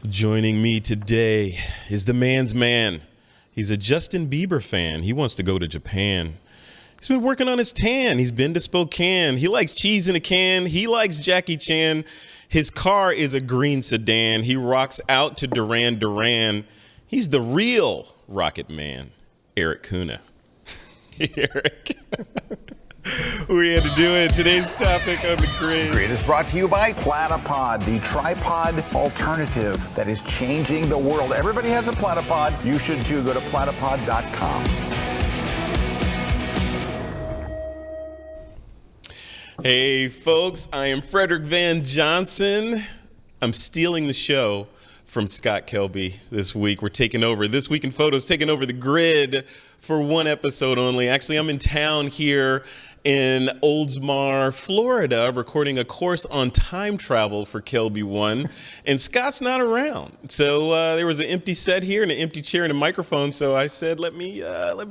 Joining me today is the man's man. He's a Justin Bieber fan. He wants to go to Japan. He's been working on his tan. He's been to Spokane. He likes cheese in a can. He likes Jackie Chan. His car is a green sedan. He rocks out to Duran Duran. He's the real Rocket Man, Erik Kuna. Erik. We had to do it. Today's topic on the grid. Grid is brought to you by Platypod, the tripod alternative that is changing the world. Everybody has a Platypod. You should too. Go to platypod.com. Hey, folks, I am Fredrick Van Johnson. I'm stealing the show from Scott Kelby this week. We're taking over This Week in Photos, taking over the grid for one episode only. Actually, I'm in town here in Oldsmar, Florida, recording a course on time travel for Kelby One, and Scott's not around. So there was an empty set here and an empty chair and a microphone. So I said, let me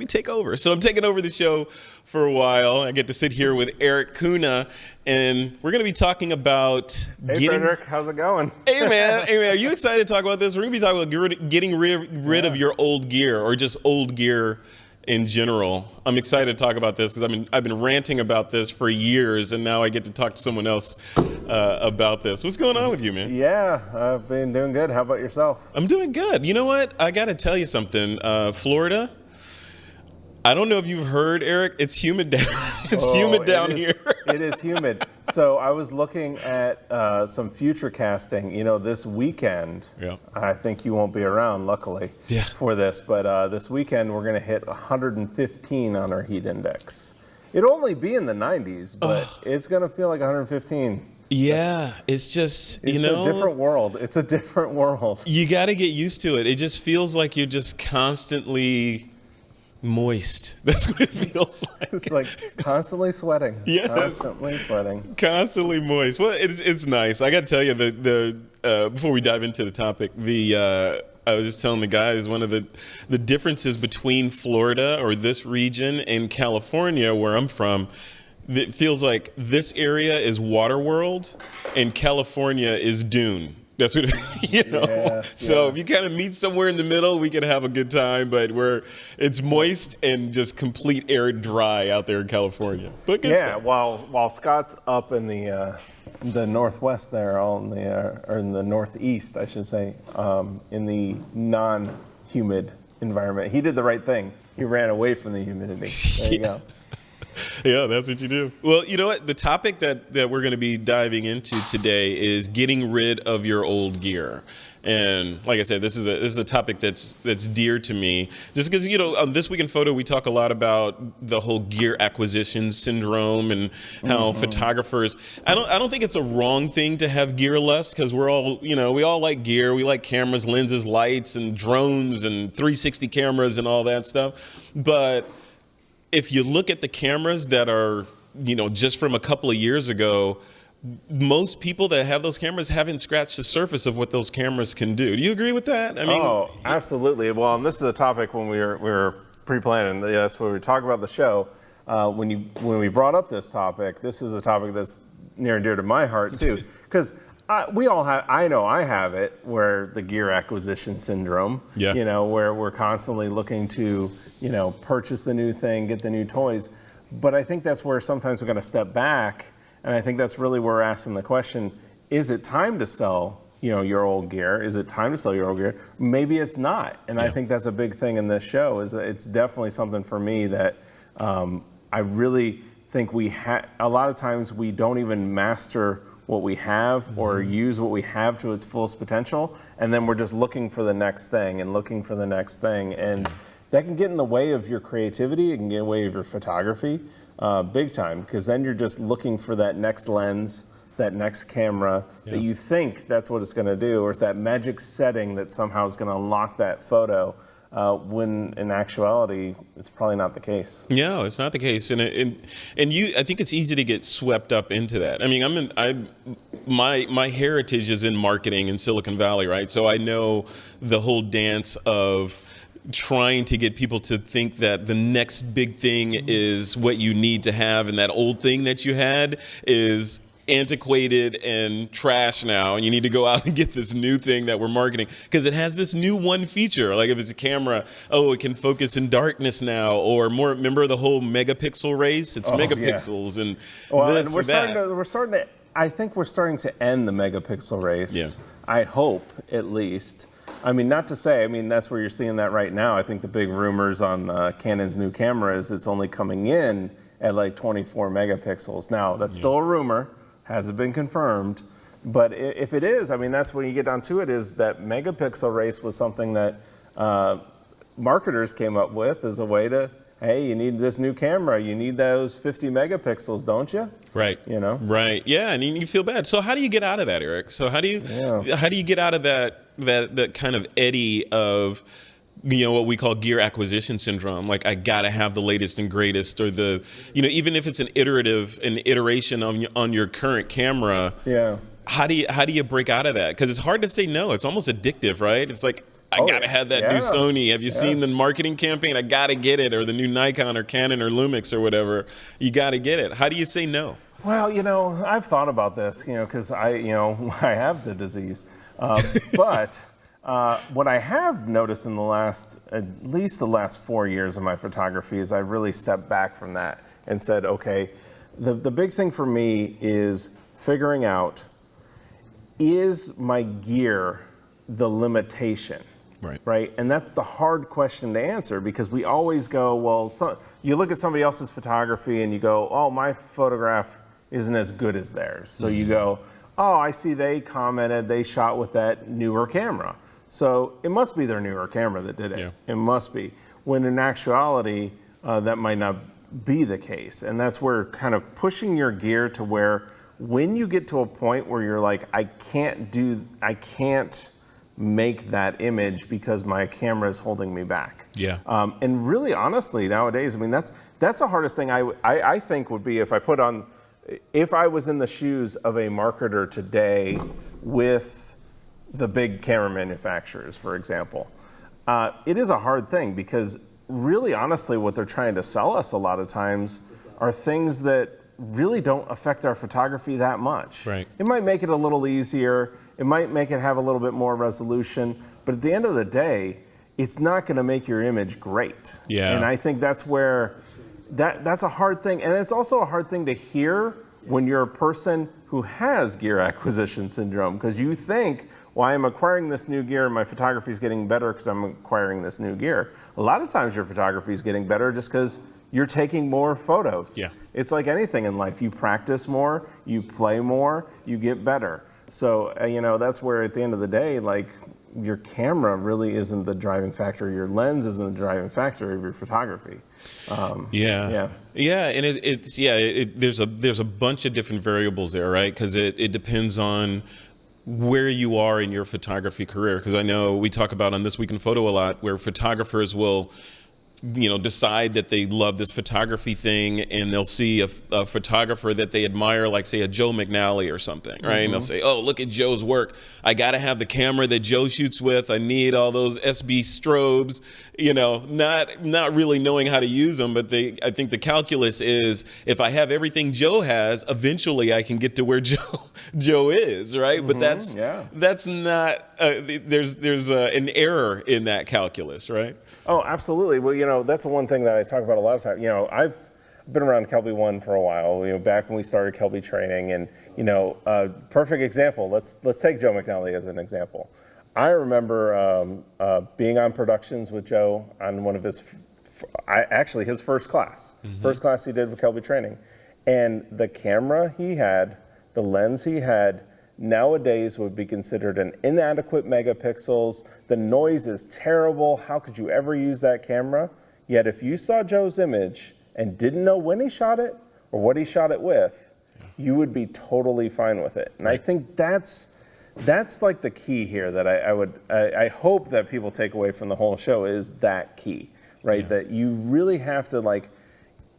take over. So I'm taking over the show for a while. I get to sit here with Erik Kuna, and we're going to be talking about Fredrick, how's it going? Hey man, are you excited to talk about this? We're going to be talking about getting rid of your old gear, or just old gear in general. I'm excited to talk about this because I've been ranting about this for years, and now I get to talk to someone else about this. What's going on with you, man? Yeah, I've been doing good. How about yourself? I'm doing good. You know what? I got to tell you something. Florida, I don't know if you've heard, Erik, it's humid down. Humid down here. It is humid. So I was looking at some future casting. You know, this weekend, Yeah. I think you won't be around, luckily, Yeah. for this. But this weekend, we're going to hit 115 on our heat index. It'll only be in the 90s, but it's going to feel like 115. Yeah, it's just, It's a different world. It's a different world. You got to get used to it. It just feels like you're just constantly moist. That's what it feels like. It's like constantly sweating. Yes. Constantly sweating. Constantly moist. Well, it's nice. I got to tell you, before we dive into the topic, I was just telling the guys, one of the differences between Florida or this region and California, where I'm from, it feels like this area is water world and California is dune. That's what Yes, So if yes. you kind of meet somewhere in the middle, we can have a good time. But it's moist and just complete arid dry out there in California. But good Yeah, stuff. while Scott's up in the northwest there, or in the northeast, I should say, in the non-humid environment, he did the right thing. He ran away from the humidity. There you go. Yeah, that's what you do. Well, you know what? The topic that we're going to be diving into today is getting rid of your old gear. And like I said, this is a topic that's dear to me, just because, on This Week in Photo, we talk a lot about the whole gear acquisition syndrome and how photographers, I don't think it's a wrong thing to have gear lust, because we're all, we all like gear. We like cameras, lenses, lights, and drones, and 360 cameras and all that stuff. But if you look at the cameras that are, just from a couple of years ago, most people that have those cameras haven't scratched the surface of what those cameras can do. Do you agree with that? I mean, Absolutely. Well, and this is a topic when we were pre-planning. That's when we talk about the show. When we brought up this topic, this is a topic that's near and dear to my heart too, because we all have. I know I have it, where the gear acquisition syndrome. Yeah. Where we're constantly looking to, purchase the new thing, get the new toys. But I think that's where sometimes we're going to step back, and I think that's really where we're asking the question: is it time to sell, your old gear? Is it time to sell your old gear? Maybe it's not. And I think that's a big thing in this show. It's definitely something for me that I really think a lot of times we don't even master what we have or use what we have to its fullest potential, and then we're just looking for the next thing and looking for the next thing, and that can get in the way of your creativity. It can get in the way of your photography, big time, because then you're just looking for that next lens, that next camera that you think that's what it's going to do, or that magic setting that somehow is going to unlock that photo, when in actuality it's probably not the case. No, it's not the case, and I think it's easy to get swept up into that. I mean, my heritage is in marketing in Silicon Valley, right? So I know the whole dance of trying to get people to think that the next big thing is what you need to have, and that old thing that you had is antiquated and trash now, and you need to go out and get this new thing that we're marketing because it has this new one feature. Like if it's a camera, oh, it can focus in darkness now, or more. Remember the whole megapixel race? It's megapixels and this and and that. we're starting to. I think we're starting to end the megapixel race. Yeah. I hope, at least. I mean, not to say. I mean, that's where you're seeing that right now. I think the big rumors on Canon's new cameras, it's only coming in at like 24 megapixels. Now, that's still a rumor. Hasn't been confirmed, but if it is, I mean, that's when you get down to it, is that megapixel race was something that marketers came up with as a way to, hey, you need this new camera, you need those 50 megapixels, don't you? Right. You know? Right. Yeah, and you feel bad. So how do you get out of that, Erik? So how do you get out of that kind of eddy of, you know, what we call gear acquisition syndrome? Like, I gotta have the latest and greatest, or the, you know, even if it's an iteration on your current camera. Yeah. How do you break out of that? Because it's hard to say no. It's almost addictive, right? It's like, I gotta have that new Sony. Have you seen the marketing campaign? I gotta get it, or the new Nikon or Canon or Lumix or whatever. You gotta get it. How do you say no? Well, you know, I've thought about this, you know, because I have the disease, but. What I have noticed in at least the last 4 years of my photography is I've really stepped back from that and said, okay, the big thing for me is figuring out, is my gear the limitation? Right? And that's the hard question to answer, because we always go, well, you look at somebody else's photography and you go, oh, my photograph isn't as good as theirs. So you go, oh, I see they commented, they shot with that newer camera. So it must be their newer camera that did it. Yeah. It must be. When in actuality, that might not be the case. And that's where kind of pushing your gear to where when you get to a point where you're like, I can't make that image because my camera is holding me back. Yeah. And really, honestly, nowadays, I mean, that's the hardest thing I think would be if I was in the shoes of a marketer today with the big camera manufacturers, for example. It is a hard thing, because really, honestly, what they're trying to sell us a lot of times are things that really don't affect our photography that much. Right. It might make it a little easier, it might make it have a little bit more resolution, but at the end of the day, it's not gonna make your image great. Yeah. And I think that's where, that's a hard thing, and it's also a hard thing to hear when you're a person who has gear acquisition syndrome, because you think, well, I'm acquiring this new gear and my photography is getting better because I'm acquiring this new gear. A lot of times your photography is getting better just because you're taking more photos. Yeah. It's like anything in life. You practice more, you play more, you get better. So, you know, that's where at the end of the day, like, your camera really isn't the driving factor. Your lens isn't the driving factor of your photography. Yeah, and there's a bunch of different variables there, right? Because it depends on where you are in your photography career. Because I know we talk about on This Week in Photo a lot, where photographers will, you know, decide that they love this photography thing, and they'll see a photographer that they admire, like say a Joe McNally or something, right? And they'll say, oh, look at Joe's work. I got to have the camera that Joe shoots with. I need all those SB strobes, you know, not really knowing how to use them. But I think the calculus is, if I have everything Joe has, eventually I can get to where Joe is, right? But that's not, there's an error in that calculus, right? Oh, absolutely. Well, you know, that's the one thing that I talk about a lot of times. You know, I've been around Kelby One for a while, you know, back when we started Kelby training, and, you know, perfect example. Let's take Joe McNally as an example. I remember being on productions with Joe on one of his first class. First class he did with Kelby training. And the camera he had, the lens he had, nowadays would be considered an inadequate megapixels. The noise is terrible. How could you ever use that camera? Yet if you saw Joe's image and didn't know when he shot it or what he shot it with, you would be totally fine with it. And I think that's like the key here that I hope that people take away from the whole show, is that key, right? Yeah. That you really have to, like,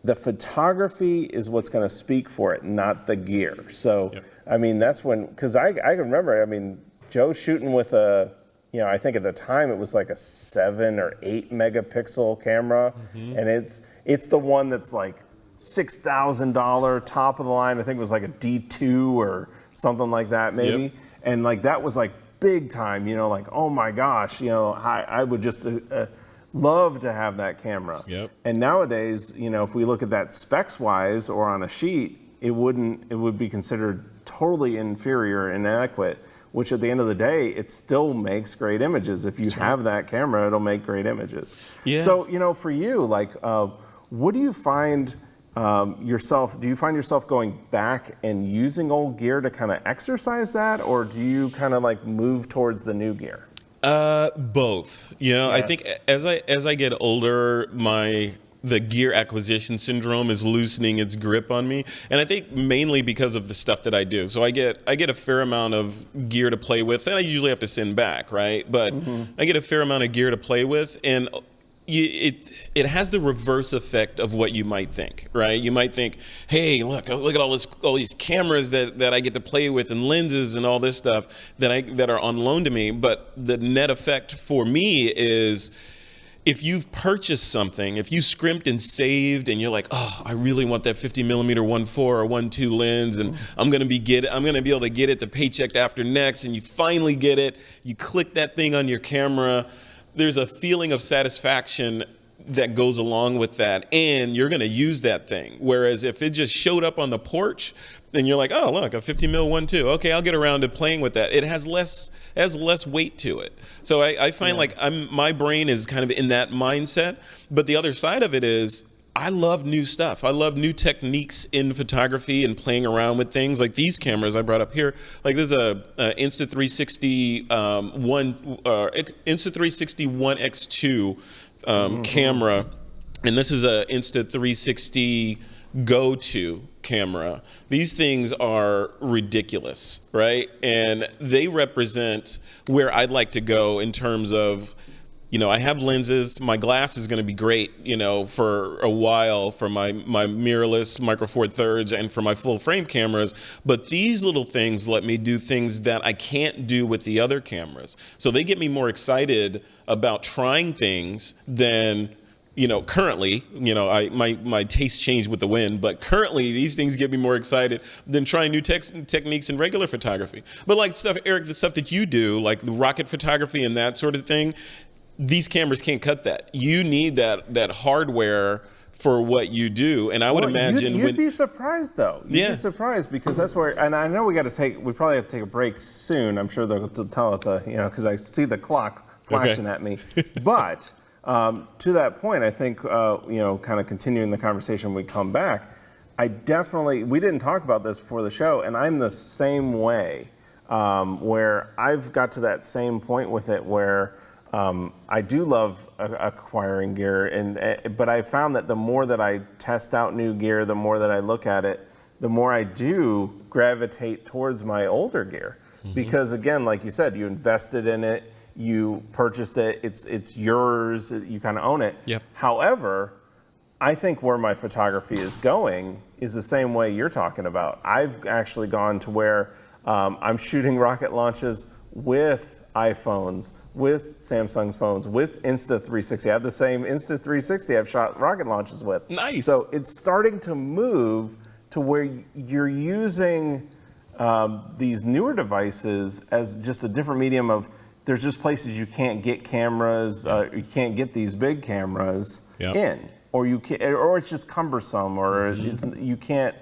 the photography is what's going to speak for it, not the gear. So, I mean, that's when, because I can remember, I mean, Joe shooting with a, you know, I think at the time it was like a 7 or 8 megapixel camera, and it's the one that's like $6,000 top of the line. I think it was like a D2 or something like that, maybe. Yep. And like that was like big time, you know, like, oh my gosh, you know, I would just love to have that camera. Yep. And nowadays, you know, if we look at that specs wise or on a sheet, it would be considered totally inferior and inadequate, which at the end of the day, it still makes great images. If you have that camera, it'll make great images. Yeah. So, you know, for you, like, what do you find yourself, do you find yourself going back and using old gear to kind of exercise that, or do you kind of like move towards the new gear? Both. You know, I think as I get older, the gear acquisition syndrome is loosening its grip on me, and I think mainly because of the stuff that I do. So I get a fair amount of gear to play with, and I usually have to send back, right? But I get a fair amount of gear to play with, and it has the reverse effect of what you might think, right? You might think, hey, look at all these cameras that I get to play with, and lenses and all this stuff that are on loan to me. But the net effect for me is, if you've purchased something, if you scrimped and saved and you're like, oh, I really want that 50 millimeter 1.4 or 1.2 lens, and I'm gonna be able to get it the paycheck after next, and you finally get it, you click that thing on your camera, there's a feeling of satisfaction that goes along with that, and you're gonna use that thing. Whereas if it just showed up on the porch, then you're like, oh, look, a 50 mil 1.2. Okay, I'll get around to playing with that. It has less weight to it. So I find like my brain is kind of in that mindset. But the other side of it is, I love new stuff. I love new techniques in photography and playing around with things like these cameras I brought up here. Like there's a Insta360 Insta360 1X2 camera, and this is a Insta360 Go-To camera. These things are ridiculous, right? And they represent where I'd like to go in terms of, you know, I have lenses. My glass is going to be great, you know, for a while for my mirrorless Micro Four Thirds and for my full frame cameras. But these little things let me do things that I can't do with the other cameras. So they get me more excited about trying things than, you know, currently, you know, my taste changed with the wind, but currently these things get me more excited than trying new techniques in regular photography. But like stuff, Eric, the stuff that you do, like the rocket photography and that sort of thing, these cameras can't cut that. You need that hardware for what you do, and I would imagine you'd be surprised though. You'd be surprised, because that's where, and I know we probably have to take a break soon. I'm sure they'll tell us, you know, because I see the clock flashing at me, but. To that point, I think, you know, kind of continuing the conversation when we come back, we didn't talk about this before the show, and I'm the same way, where I've got to that same point with it where I do love acquiring gear, but I found that the more that I test out new gear, the more that I look at it, the more I do gravitate towards my older gear. Because again, like you said, you invested in it, you purchased it, it's yours, you kind of own it. Yep. However, I think where my photography is going is the same way you're talking about. I've actually gone to where I'm shooting rocket launches with iPhones, with Samsung's phones, with Insta360. I have the same Insta360 I've shot rocket launches with. Nice. So it's starting to move to where you're using these newer devices as just a different medium of, there's just places you can't get cameras, you can't get these big cameras in, or it's just cumbersome, or you can't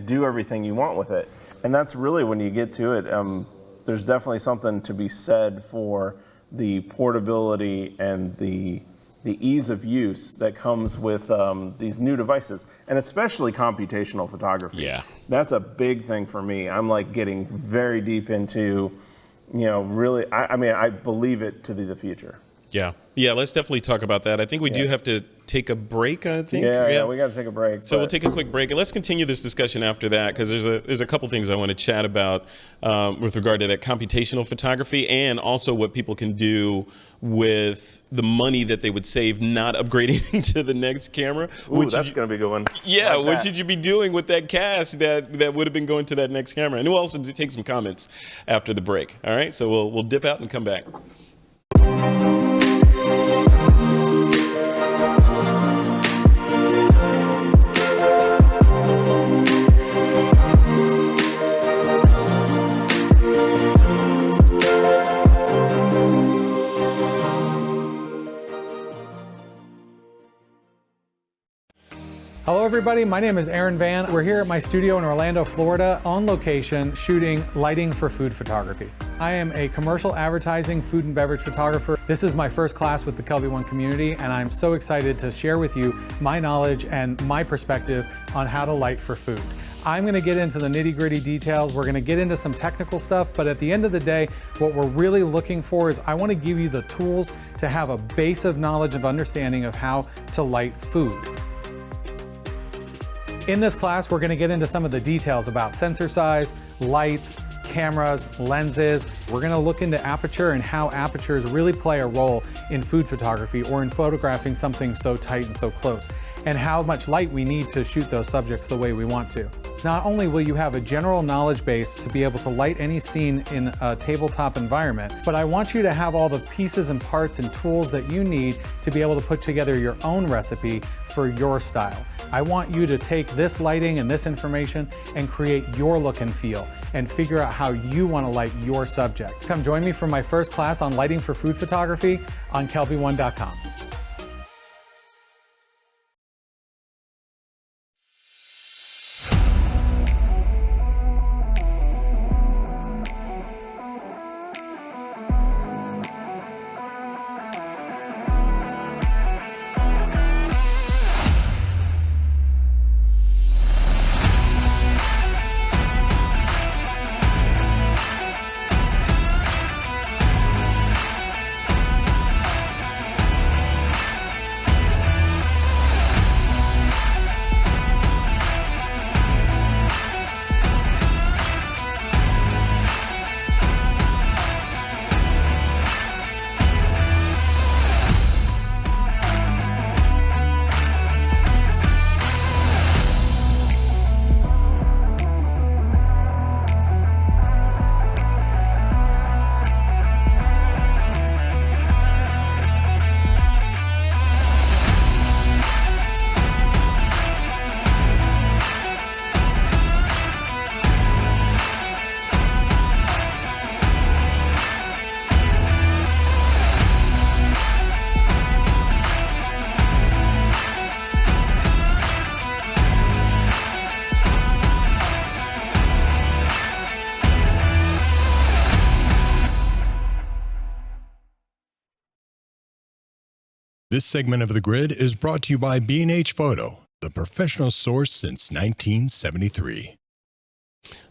do everything you want with it. And that's really, when you get to it, there's definitely something to be said for the portability and the ease of use that comes with these new devices, and especially computational photography. Yeah. That's a big thing for me. I'm like getting very deep into, you know, really, I mean, I believe it to be the future. Yeah, let's definitely talk about that. I think we do have to take a break, I think. Yeah, we got to take a break. So we'll take a quick break, and let's continue this discussion after that, because there's a couple things I want to chat about with regard to that computational photography, and also what people can do with the money that they would save not upgrading to the next camera. Ooh, that's going to be a good one. Yeah, what should you be doing with that cash that would have been going to that next camera? And we'll also take some comments after the break. All right, so we'll dip out and come back. Hello everybody, my name is Aaron Van. We're here at my studio in Orlando, Florida, on location shooting lighting for food photography. I am a commercial advertising food and beverage photographer. This is my first class with the Kelby One community, and I'm so excited to share with you my knowledge and my perspective on how to light for food. I'm gonna get into the nitty-gritty details. We're gonna get into some technical stuff, but at the end of the day, what we're really looking for is I wanna give you the tools to have a base of knowledge of understanding of how to light food. In this class, we're gonna get into some of the details about sensor size, lights, cameras, lenses. We're gonna look into aperture and how apertures really play a role in food photography or in photographing something so tight and so close, and how much light we need to shoot those subjects the way we want to. Not only will you have a general knowledge base to be able to light any scene in a tabletop environment, but I want you to have all the pieces and parts and tools that you need to be able to put together your own recipe for your style. I want you to take this lighting and this information and create your look and feel and figure out how you want to light your subject. Come join me for my first class on lighting for food photography on kelby1.com. This segment of The Grid is brought to you by B&H Photo, the professional source since 1973.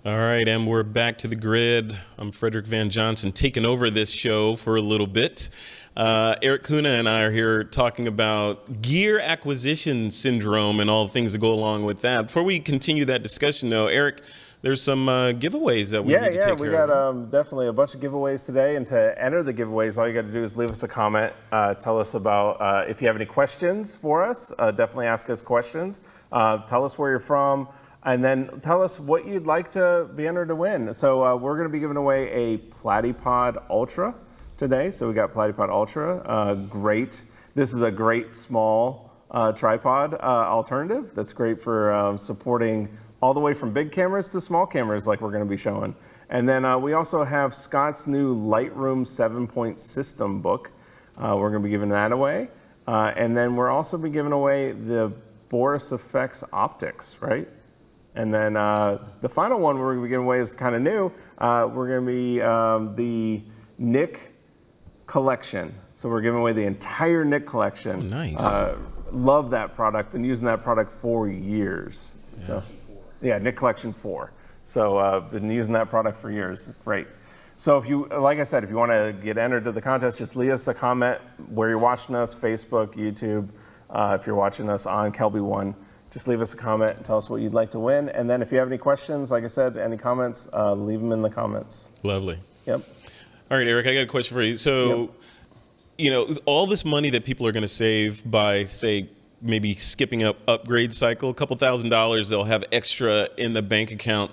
All right, and we're back to The Grid. I'm Fredrick Van Johnson, taking over this show for a little bit. Erik Kuna and I are here talking about gear acquisition syndrome and all the things that go along with that. Before we continue that discussion, though, Erik, there's some giveaways that we need to take care of. Yeah, we got definitely a bunch of giveaways today. And to enter the giveaways, all you got to do is leave us a comment. Tell us about if you have any questions for us. Definitely ask us questions. Tell us where you're from. And then tell us what you'd like to be entered to win. So we're going to be giving away a Platypod Ultra today. So we got Platypod Ultra. Great. This is a great small tripod alternative that's great for supporting all the way from big cameras to small cameras like we're going to be showing. And then we also have Scott's new Lightroom 7-point system book. We're going to be giving that away. And then we're also be giving away the Boris Effects optics, right? And then the final one we're going to be giving away is kind of new. We're going to be the Nick collection. So we're giving away the entire Nick collection. Oh, nice. Love that product. Been using that product for years. Yeah. So. Yeah, Nick Collection 4. So been using that product for years. Great. So if you, like I said, if you want to get entered to the contest, just leave us a comment where you're watching us, Facebook, YouTube. If you're watching us on Kelby One, just leave us a comment and tell us what you'd like to win. And then if you have any questions, like I said, any comments, leave them in the comments. Lovely. Yep. All right, Erik, I got a question for you. So, you know, all this money that people are going to save by, say, maybe skipping up upgrade cycle, a couple $1,000s they'll have extra in the bank account.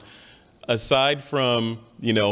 Aside from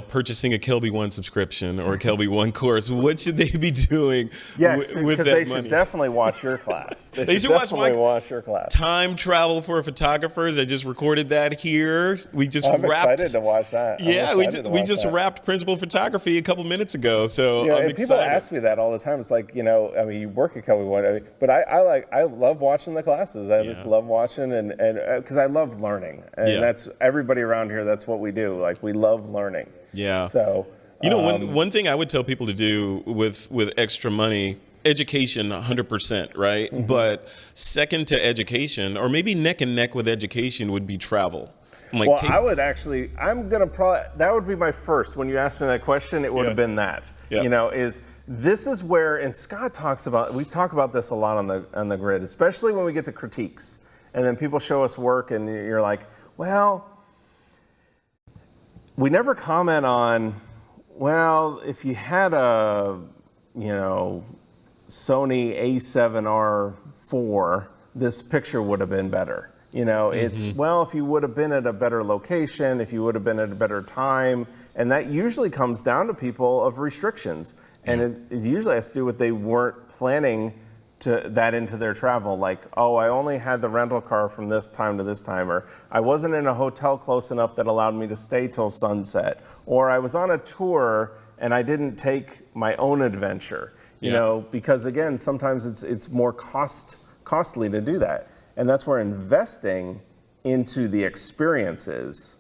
purchasing a Kelby One subscription or a Kelby One course, what should they be doing yes, with that they money? should definitely watch your class. They should watch your class. Time Travel for Photographers. I just recorded that here. We just I'm wrapped. excited to watch that. Yeah, we just wrapped Principal Photography a couple minutes ago. So I'm excited. People ask me that all the time. It's like, you work at Kelby One, but I love watching the classes. I just love watching and because I love learning, and that's everybody around here. That's what we do. Like, we love learning. Yeah. So one thing I would tell people to do with extra money, education, 100%, right? Mm-hmm. But second to education, or maybe neck and neck with education, would be travel. I would actually, that would be my first. When you asked me that question, it would have been that. Yeah. This is where, and Scott we talk about this a lot on the grid, especially when we get to critiques, and then people show us work, and you're like, well, we never comment on, well, if you had a, Sony A7R4, this picture would have been better. It's, well, if you would have been at a better location, if you would have been at a better time, and that usually comes down to people of restrictions. And it usually has to do with they weren't planning that into their travel. Like, oh, I only had the rental car from this time to this time, or I wasn't in a hotel close enough that allowed me to stay till sunset, or I was on a tour and I didn't take my own adventure, because again, sometimes it's more costly to do that. And that's where investing into the experiences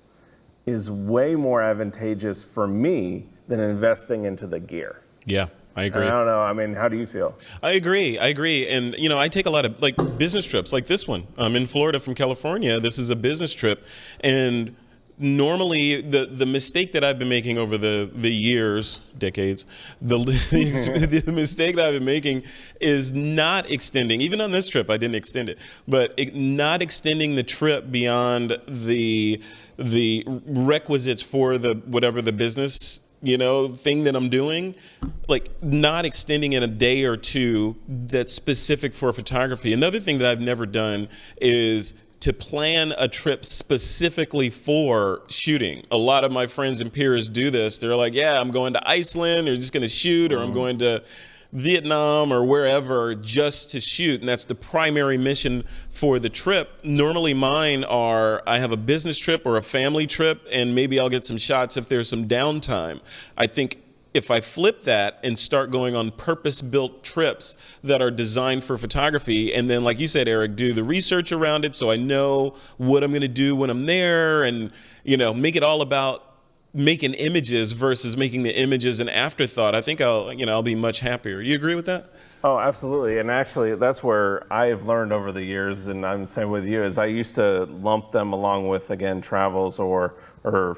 is way more advantageous for me than investing into the gear. Yeah, I agree. And I don't know. I mean, how do you feel? I agree. And, I take a lot of business trips like this one. I'm in Florida from California. This is a business trip. And normally the mistake that I've been making over the years, decades, the mistake that I've been making is not extending, even on this trip, I didn't extend it, but not extending the trip beyond the requisites for whatever the business thing that I'm doing, like not extending it a day or two that's specific for photography. Another thing that I've never done is to plan a trip specifically for shooting. A lot of my friends and peers do this. They're like, yeah, I'm going to Iceland or just going to shoot, or I'm going to Vietnam or wherever just to shoot, and that's the primary mission for the trip. Normally mine are, I have a business trip or a family trip, and maybe I'll get some shots if there's some downtime. I think if I flip that and start going on purpose-built trips that are designed for photography, and then, like you said, Eric, do the research around it so I know what I'm going to do when I'm there, and make it all about making images versus making the images an afterthought, I think I'll be much happier. You agree with that? Oh, absolutely. And actually, that's where I've learned over the years, and I'm the same with you, is I used to lump them along with, again, travels or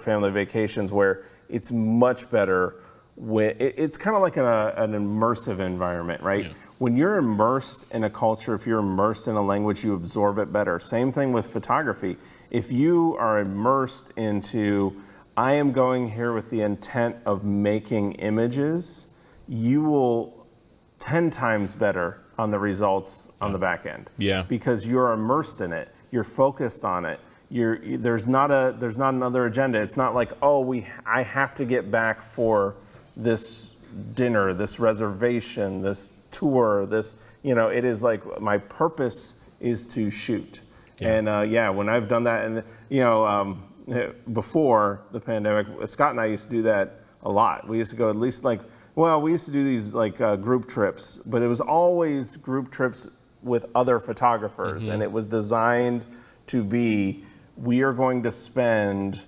family vacations, where it's much better when it's kind of like an immersive environment, right? Yeah. When you're immersed in a culture, if you're immersed in a language, you absorb it better. Same thing with photography. If you are immersed into, I am going here with the intent of making images, you will 10 times better on the results on the back end. Yeah. Because you're immersed in it. You're focused on it. There's not another agenda. It's not like, I have to get back for this dinner, this reservation, this tour, it is like my purpose is to shoot. Yeah. And when I've done that, and before the pandemic, Scott and I used to do that a lot. We used to go at least we used to do these group trips, but it was always group trips with other photographers, and it was designed to be, we are going to spend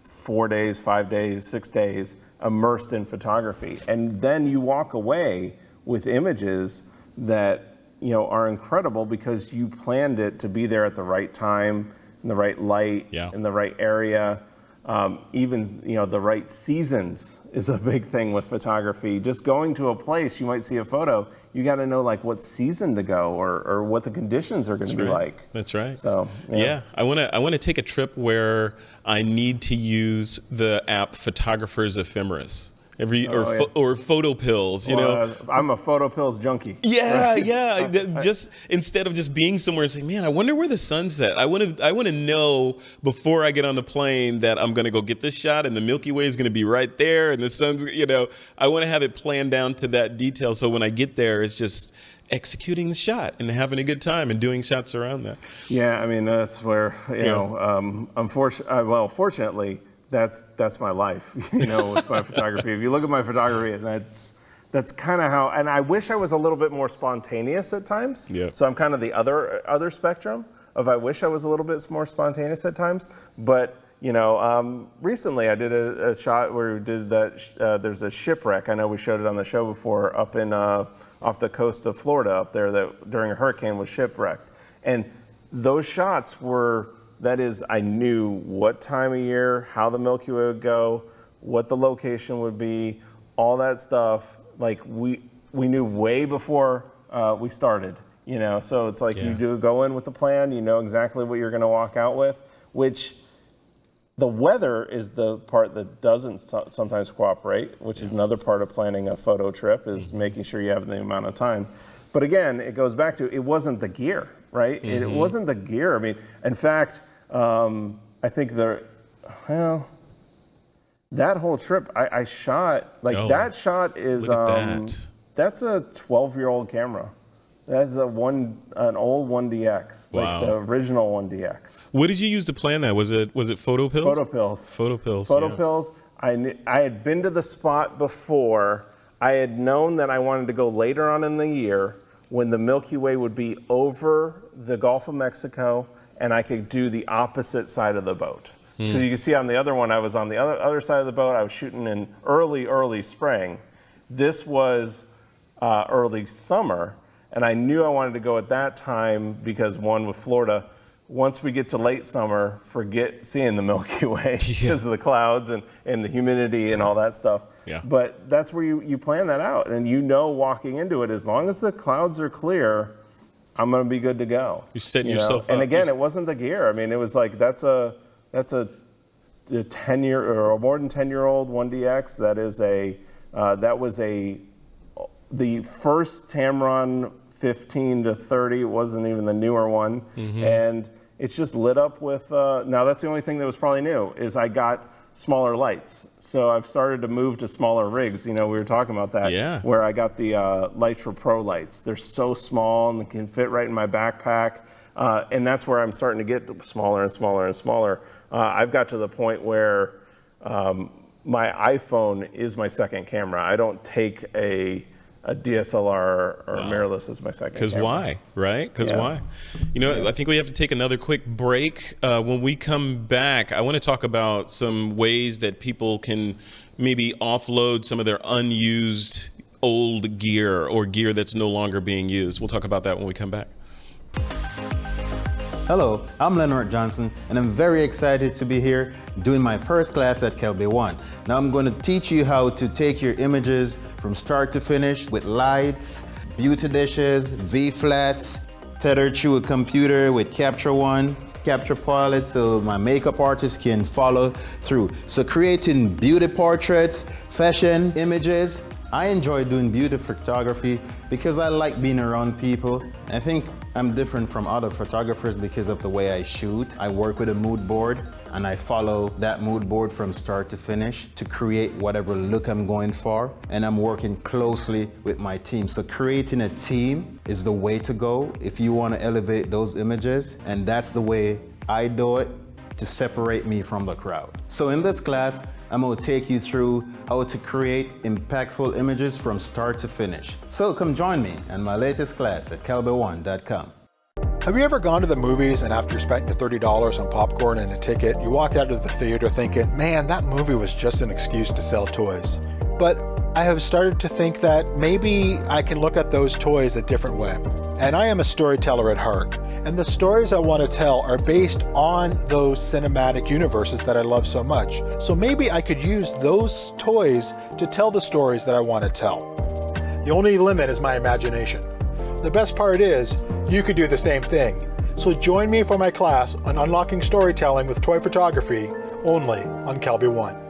4 days, 5 days, 6 days immersed in photography. And then you walk away with images that are incredible because you planned it to be there at the right time, in the right light, in the right area. Even the right seasons is a big thing with photography. Just going to a place, you might see a photo, you got to know what season to go or what the conditions are going to be like. That's right. So I want to take a trip where I need to use the app Photographer's Ephemeris. Or photo pills, you know. I'm a photo pills junkie. Yeah, right? yeah. Just instead of just being somewhere and saying, "Man, I wonder where the sun's at." I want to know before I get on the plane that I'm going to go get this shot, and the Milky Way is going to be right there, and the sun's, you know. I want to have it planned down to that detail, so when I get there, it's just executing the shot and having a good time and doing shots around that. Yeah, I mean that's where fortunately. That's my life, you know, with my photography. If you look at my photography, that's kind of how. And I wish I was a little bit more spontaneous at times. Yeah. So I'm kind of the other spectrum of I wish I was a little bit more spontaneous at times. But you know, recently I did a shot where we did that. There's a shipwreck. I know we showed it on the show before up in off the coast of Florida up there that during a hurricane was shipwrecked, and those shots were. That is, I knew what time of year, how the Milky Way would go, what the location would be, all that stuff. Like we knew way before we started, you know. So it's like you do go in with the plan, you know exactly what you're going to walk out with. Which the weather is the part that doesn't sometimes cooperate, which is another part of planning a photo trip is making sure you have the amount of time. But again, it goes back to it wasn't the gear, right? It wasn't the gear. I mean, in fact. I think that whole trip I shot that shot is that's a 12-year-old camera. That's an old 1DX, like the original 1DX. What did you use to plan that? Was it photo pills? Photo pills. Photo pills. Photo pills. I had been to the spot before. I had known that I wanted to go later on in the year when the Milky Way would be over the Gulf of Mexico. And I could do the opposite side of the boat. Because you can see on the other one, I was on the other side of the boat. I was shooting in early spring. This was early summer. And I knew I wanted to go at that time because one, with Florida, once we get to late summer, forget seeing the Milky Way because of the clouds and the humidity and all that stuff. Yeah. But that's where you plan that out. And you know walking into it, as long as the clouds are clear, I'm going to be good to go. You're setting yourself up. And again, it wasn't the gear. I mean, it was like that's a 10-year or more than 10-year-old 1DX. That was the first Tamron 15 to 30. It wasn't even the newer one, and it's just lit up with. Now that's the only thing that was probably new is I got smaller lights. So I've started to move to smaller rigs. You know, we were talking about that. Yeah. Where I got the Lytra Pro lights. They're so small and they can fit right in my backpack. And that's where I'm starting to get smaller and smaller and smaller. I've got to the point where my iPhone is my second camera. I don't take a DSLR or mirrorless as my second camera. Because why, right? Because why? You know, I think we have to take another quick break. When we come back, I want to talk about some ways that people can maybe offload some of their unused old gear or gear that's no longer being used. We'll talk about that when we come back. Hello, I'm Leonard Johnson, and I'm very excited to be here doing my first class at Kelby One. Now I'm going to teach you how to take your images from start to finish with lights, beauty dishes, V-flats, tethered to a computer with Capture One, Capture Pilot, so my makeup artist can follow through. So creating beauty portraits, fashion images. I enjoy doing beauty photography because I like being around people. I think I'm different from other photographers because of the way I shoot. I work with a mood board and I follow that mood board from start to finish to create whatever look I'm going for. And I'm working closely with my team. So creating a team is the way to go if you want to elevate those images. And that's the way I do it to separate me from the crowd. So in this class, I'm going to take you through how to create impactful images from start to finish. So come join me in my latest class at kelby1.com. Have you ever gone to the movies and after spending $30 on popcorn and a ticket, you walked out of the theater thinking, man, that movie was just an excuse to sell toys? But I have started to think that maybe I can look at those toys a different way. And I am a storyteller at heart. And the stories I want to tell are based on those cinematic universes that I love so much. So maybe I could use those toys to tell the stories that I want to tell. The only limit is my imagination. The best part is, you could do the same thing. So join me for my class on unlocking storytelling with toy photography, only on Kelby One.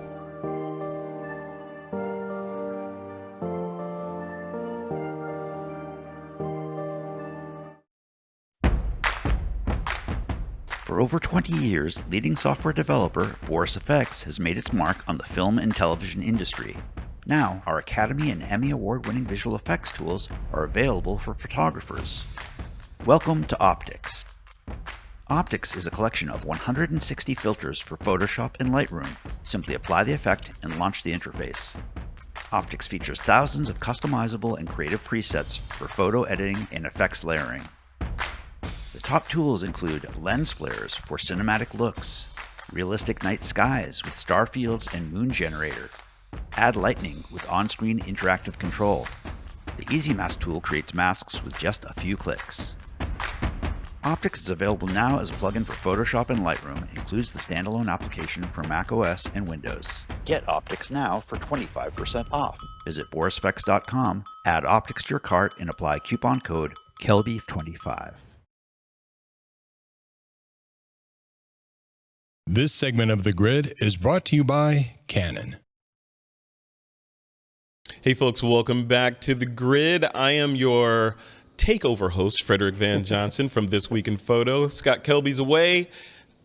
For over 20 years, leading software developer Boris FX has made its mark on the film and television industry. Now, our Academy and Emmy Award-winning visual effects tools are available for photographers. Welcome to Optics. Optics is a collection of 160 filters for Photoshop and Lightroom. Simply apply the effect and launch the interface. Optics features thousands of customizable and creative presets for photo editing and effects layering. The top tools include lens flares for cinematic looks, realistic night skies with star fields and moon generator, add lighting with on-screen interactive control. The Easy Mask tool creates masks with just a few clicks. Optics is available now as a plugin for Photoshop and Lightroom. It includes the standalone application for macOS and Windows. Get Optics now for 25% off. Visit borisfx.com, add Optics to your cart, and apply coupon code KELBY25. This segment of The Grid is brought to you by Canon. Hey folks, welcome back to The Grid. I am your takeover host, Fredrick Van Johnson from This Week in Photo. Scott Kelby's away,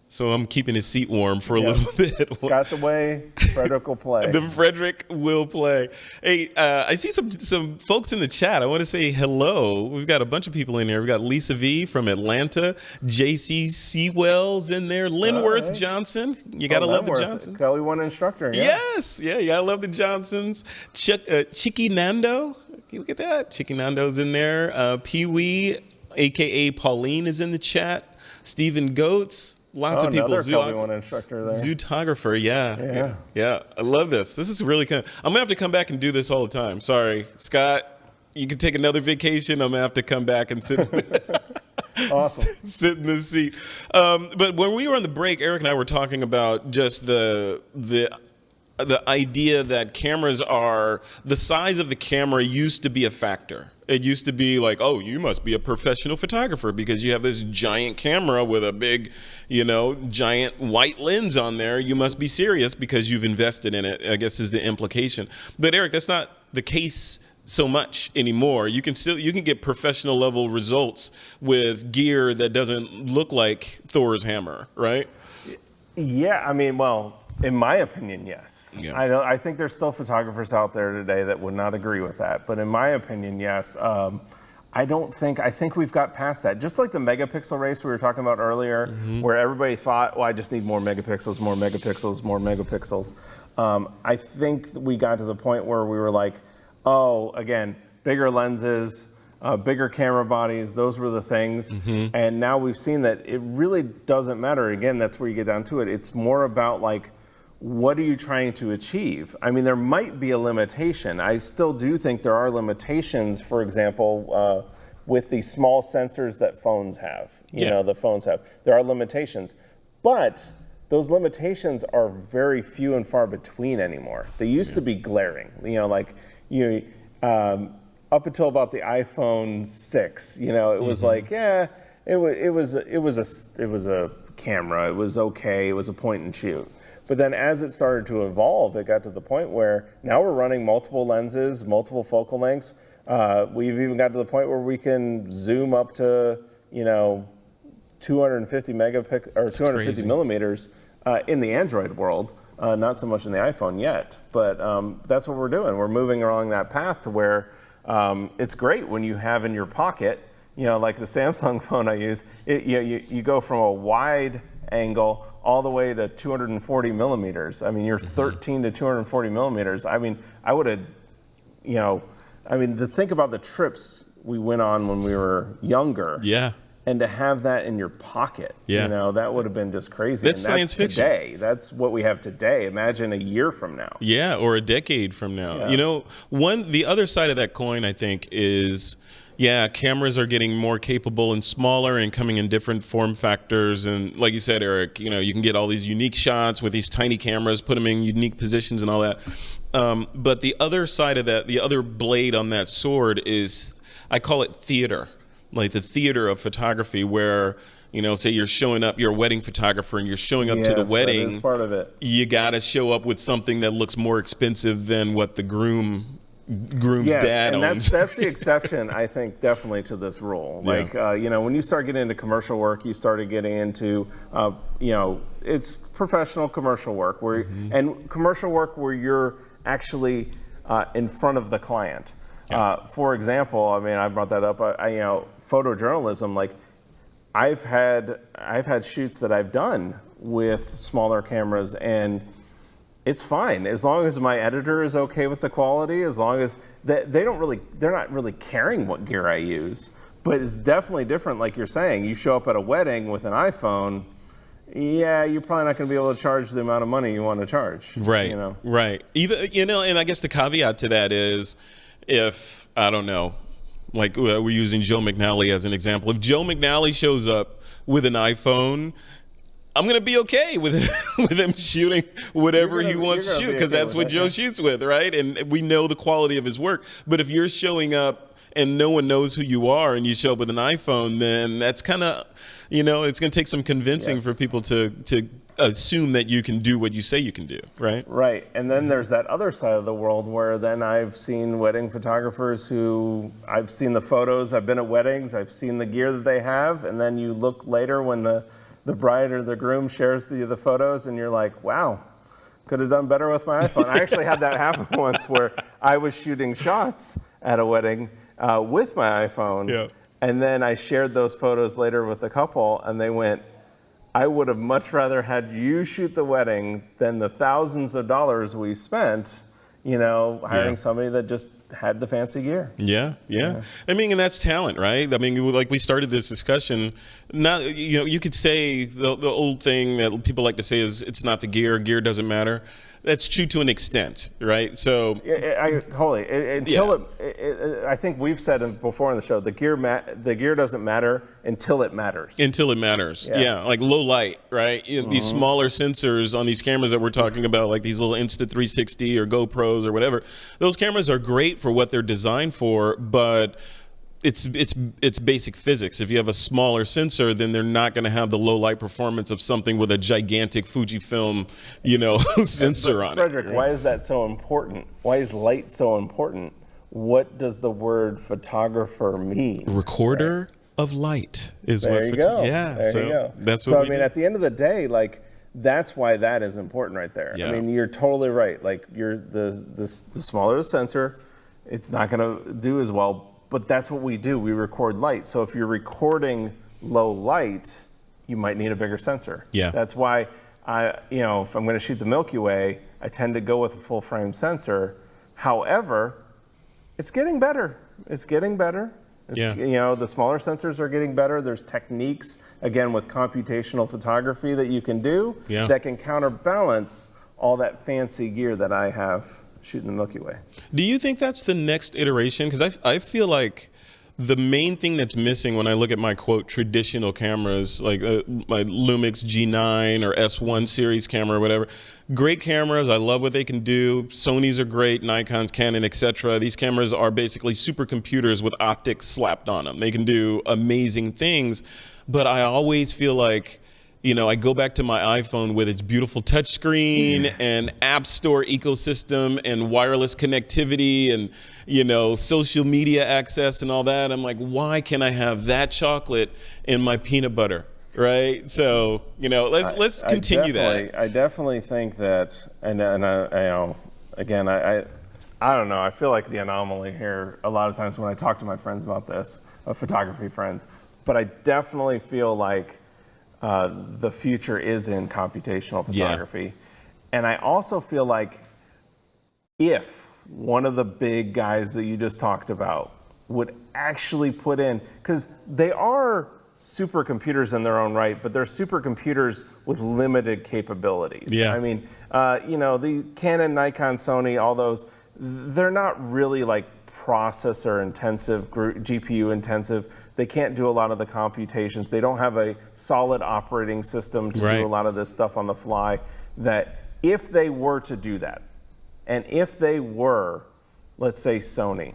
so I'm keeping his seat warm for a little bit. Scott's away, Fredrick will play. The Fredrick will play. Hey, I see some folks in the chat. I want to say hello. We've got a bunch of people in here. We've got Lisa V from Atlanta, JC Sewell's in there, Linworth Johnson. You got to love the Johnsons. Kelly One instructor, yeah. Yes, yeah, I love the Johnsons. Chicky Nando. Look at that. Chicky Nando's in there. Pee Wee, a.k.a. Pauline, is in the chat. Stephen Goetz. Lots of people. Kelly One instructor there. Zootographer, yeah. I love this. This is really kind of, I'm going to have to come back and do this all the time. Sorry, Scott. You can take another vacation. I'm going to have to come back and sit. Awesome. Sit in this seat. But when we were on the break, Eric and I were talking about just the idea that cameras are, the size of the camera used to be a factor. It used to be like, oh, you must be a professional photographer because you have this giant camera with a big, giant white lens on there. You must be serious because you've invested in it, I guess is the implication. But Eric, that's not the case so much anymore. You can get professional level results with gear that doesn't look like Thor's hammer, right? Yeah, I mean, well, in my opinion, yes. Yeah. I think there's still photographers out there today that would not agree with that. But in my opinion, yes. I think we've got past that. Just like the megapixel race we were talking about earlier, where everybody thought, well, I just need more megapixels, more megapixels, more megapixels. I think we got to the point where we were like, oh, again, bigger lenses, bigger camera bodies, those were the things. And now we've seen that it really doesn't matter. Again, that's where you get down to it. It's more about like, what are you trying to achieve? I mean, there might be a limitation. I still do think there are limitations, for example, with the small sensors that phones have, the phones have. There are limitations, but those limitations are very few and far between anymore. They used to be glaring, up until about the iPhone 6, it was like, it was a camera. It was okay. It was a point and shoot. But then as it started to evolve, it got to the point where now we're running multiple lenses, multiple focal lengths. We've even got to the point where we can zoom up to, 250 millimeters in the Android world. Not so much in the iPhone yet, but that's what we're doing. We're moving along that path to where it's great when you have in your pocket, like the Samsung phone I use, you go from a wide angle all the way to 240 millimeters. I mean, you're 13 to 240 millimeters. I mean, I would have, to think about the trips we went on when we were younger. Yeah. And to have that in your pocket, that would have been just crazy. That's science fiction. Today. That's what we have today. Imagine a year from now. Yeah, or a decade from now. Yeah. The other side of that coin, I think, is, cameras are getting more capable and smaller and coming in different form factors. And like you said, Eric, you can get all these unique shots with these tiny cameras, put them in unique positions and all that. But the other side of that, the other blade on that sword is, I call it theater. Like the theater of photography where, say you're showing up, you're a wedding photographer and you're showing up to the wedding. That is part of it. You got to show up with something that looks more expensive than what the groom groom's dad and owns. that's the exception, I think, definitely to this rule. Like, when you start getting into commercial work, you started getting into, it's professional commercial work and commercial work where you're actually in front of the client. For example, I mean, I brought that up. Photojournalism. Like, I've had shoots that I've done with smaller cameras, and it's fine as long as my editor is okay with the quality. As long as they're not really caring what gear I use. But it's definitely different, like you're saying. You show up at a wedding with an iPhone. Yeah, you're probably not going to be able to charge the amount of money you want to charge. Right. Right. Even and I guess the caveat to that is, if I don't know, like we're using Joe McNally as an example. If Joe McNally shows up with an iPhone, I'm going to be okay with him shooting whatever he wants to shoot, because that's what Joe shoots with, right? And we know the quality of his work. But if you're showing up and no one knows who you are and you show up with an iPhone, then that's kind of, it's going to take some convincing for people to assume that you can do what you say you can do, right? Right. And then there's that other side of the world where then I've seen wedding photographers who, I've seen the photos, I've been at weddings, I've seen the gear that they have, and then you look later when the bride or the groom shares the photos and you're like, wow, could have done better with my iPhone. I actually had that happen once where I was shooting shots at a wedding with my iPhone, and then I shared those photos later with the couple, and they went, I would have much rather had you shoot the wedding than the thousands of dollars we spent, hiring somebody that just had the fancy gear. Yeah. I mean, and that's talent, right? I mean, like we started this discussion. Not, you could say the old thing that people like to say is it's not the gear. Gear doesn't matter. That's true to an extent, right? So I totally. I think we've said before on the show, the gear doesn't matter until it matters. Until it matters. Yeah, like low light, right? These smaller sensors on these cameras that we're talking about, like these little Insta360 or GoPros or whatever. Those cameras are great for what they're designed for, but it's basic physics. If you have a smaller sensor, then they're not going to have the low light performance of something with a gigantic Fujifilm, sensor on it. Fredrick, why is that so important? Why is light so important? What does the word photographer mean? Recorder of light is there what. You go. Yeah, there you go. That's what. So at the end of the day, like, that's why that is important right there. Yeah. I mean, you're totally right. Like, the smaller the sensor, it's not going to do as well. But that's what we do. We record light. So if you're recording low light, you might need a bigger sensor. Yeah. That's why if I'm going to shoot the Milky Way, I tend to go with a full frame sensor. However, it's getting better. The smaller sensors are getting better. There's techniques, again, with computational photography that you can do that can counterbalance all that fancy gear that I have shooting the Milky Way. Do you think that's the next iteration? Because I feel like the main thing that's missing when I look at my, quote, traditional cameras, like my Lumix G9 or S1 series camera or whatever, great cameras. I love what they can do. Sony's are great, Nikon's, Canon, etc. These cameras are basically supercomputers with optics slapped on them. They can do amazing things, but I always feel like, I go back to my iPhone with its beautiful touchscreen and app store ecosystem and wireless connectivity and, social media access and all that. I'm like, why can't I have that chocolate in my peanut butter? Right. So, let's continue that. I definitely think that, and again, I don't know. I feel like the anomaly here a lot of times when I talk to my friends about this, photography friends, but I definitely feel like the future is in computational photography. And I also feel like if one of the big guys that you just talked about would actually put in, because they are supercomputers in their own right, but they're supercomputers with limited capabilities. Yeah. I mean, the Canon, Nikon, Sony, all those, they're not really like processor intensive, GPU intensive. They can't do a lot of the computations. They don't have a solid operating system to do a lot of this stuff on the fly. That if they were to do that, and if they were, let's say Sony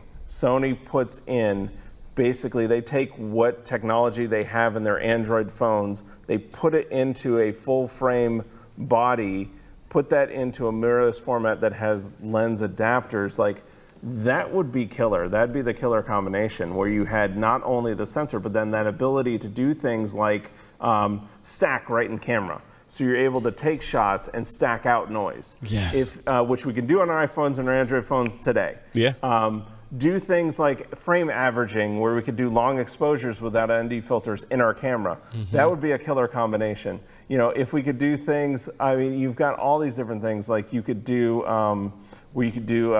puts in, basically they take what technology they have in their Android phones, they put it into a full frame body, put that into a mirrorless format that has lens adapters, like that would be killer. That'd be the killer combination where you had not only the sensor, but then that ability to do things like stack right in camera. So you're able to take shots and stack out noise. Yes. Which we can do on our iPhones and our Android phones today. Yeah. Do things like frame averaging, where we could do long exposures without ND filters in our camera. That would be a killer combination. You know, if we could do things, I mean, you've got all these different things, like you could do, where you could do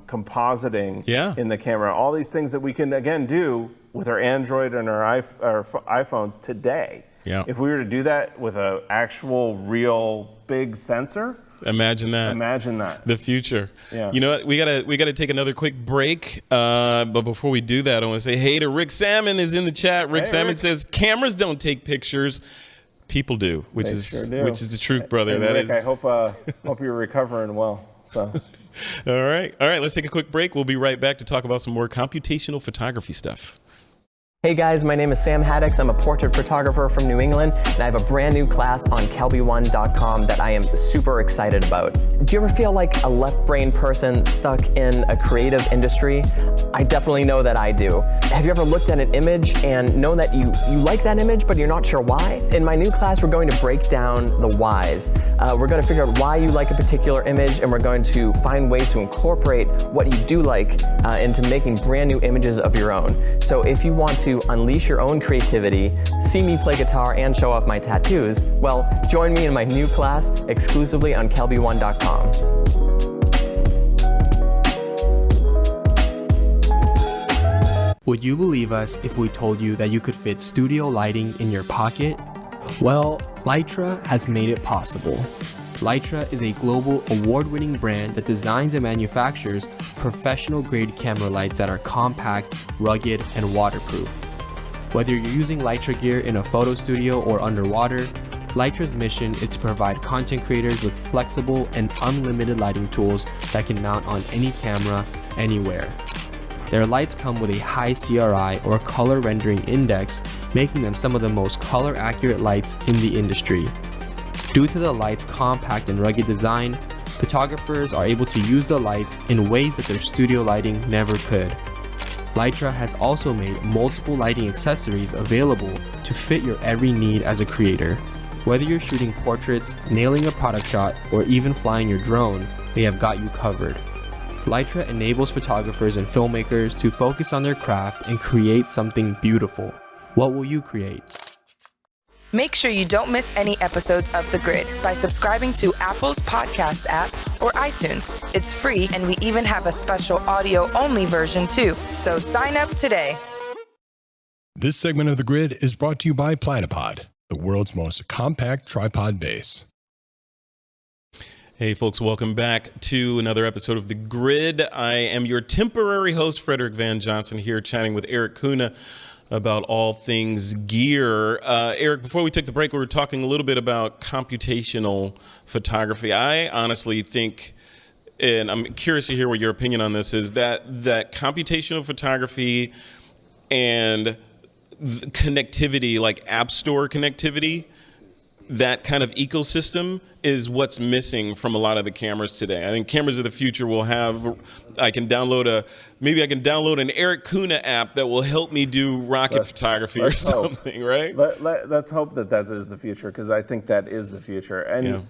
compositing in the camera. All these things that we can, again, do with our Android and our iPhones today. Yeah. If we were to do that with an actual, real big sensor, imagine that. Imagine that. The future. Yeah. You know what? We gotta take another quick break. But before we do that, I want to say hey to Rick Salmon is in the chat. Rick Salmon says cameras don't take pictures. People do, which is the truth, brother. And that Rick, is. I hope you're recovering well. So. All right. Let's take a quick break. We'll be right back to talk about some more computational photography stuff. Hey guys, my name is Sam Haddix. I'm a portrait photographer from New England, and I have a brand new class on kelby1.com that I am super excited about. Do you ever feel like a left brain person stuck in a creative industry? I definitely know that I do. Have you ever looked at an image and known that you like that image, but you're not sure why? In my new class, we're going to break down the whys. We're going to figure out why you like a particular image, and we're going to find ways to incorporate what you do like into making brand new images of your own. So if you want to unleash your own creativity, see me play guitar, and show off my tattoos, well, join me in my new class exclusively on kelby1.com. Would you believe us if we told you that you could fit studio lighting in your pocket? Well, Lytra has made it possible. Lytra is a global award-winning brand that designs and manufactures professional-grade camera lights that are compact, rugged, and waterproof. Whether you're using Lytra gear in a photo studio or underwater, Lytra's mission is to provide content creators with flexible and unlimited lighting tools that can mount on any camera, anywhere. Their lights come with a high CRI or color rendering index, making them some of the most color-accurate lights in the industry. Due to the light's compact and rugged design, photographers are able to use the lights in ways that their studio lighting never could. Lytra has also made multiple lighting accessories available to fit your every need as a creator. Whether you're shooting portraits, nailing a product shot, or even flying your drone, they have got you covered. Lytra enables photographers and filmmakers to focus on their craft and create something beautiful. What will you create? Make sure you don't miss any episodes of The Grid by subscribing to Apple's podcast app or iTunes. It's free, and we even have a special audio-only version too. So sign up today. This segment of The Grid is brought to you by Platypod, the world's most compact tripod base. Hey folks, welcome back to another episode of The Grid. I am your temporary host, Fredrick Van Johnson, here chatting with Erik Kuna about all things gear. Erik, before we took the break, we were talking a little bit about computational photography. I honestly think, and I'm curious to hear what your opinion on this is, that computational photography and connectivity, like App Store connectivity, that kind of ecosystem is what's missing from a lot of the cameras today. I think cameras of the future will have, I can download an Erik Kuna app that will help me do rocket photography or something, right? Let's hope that is the future, because I think that is the future. And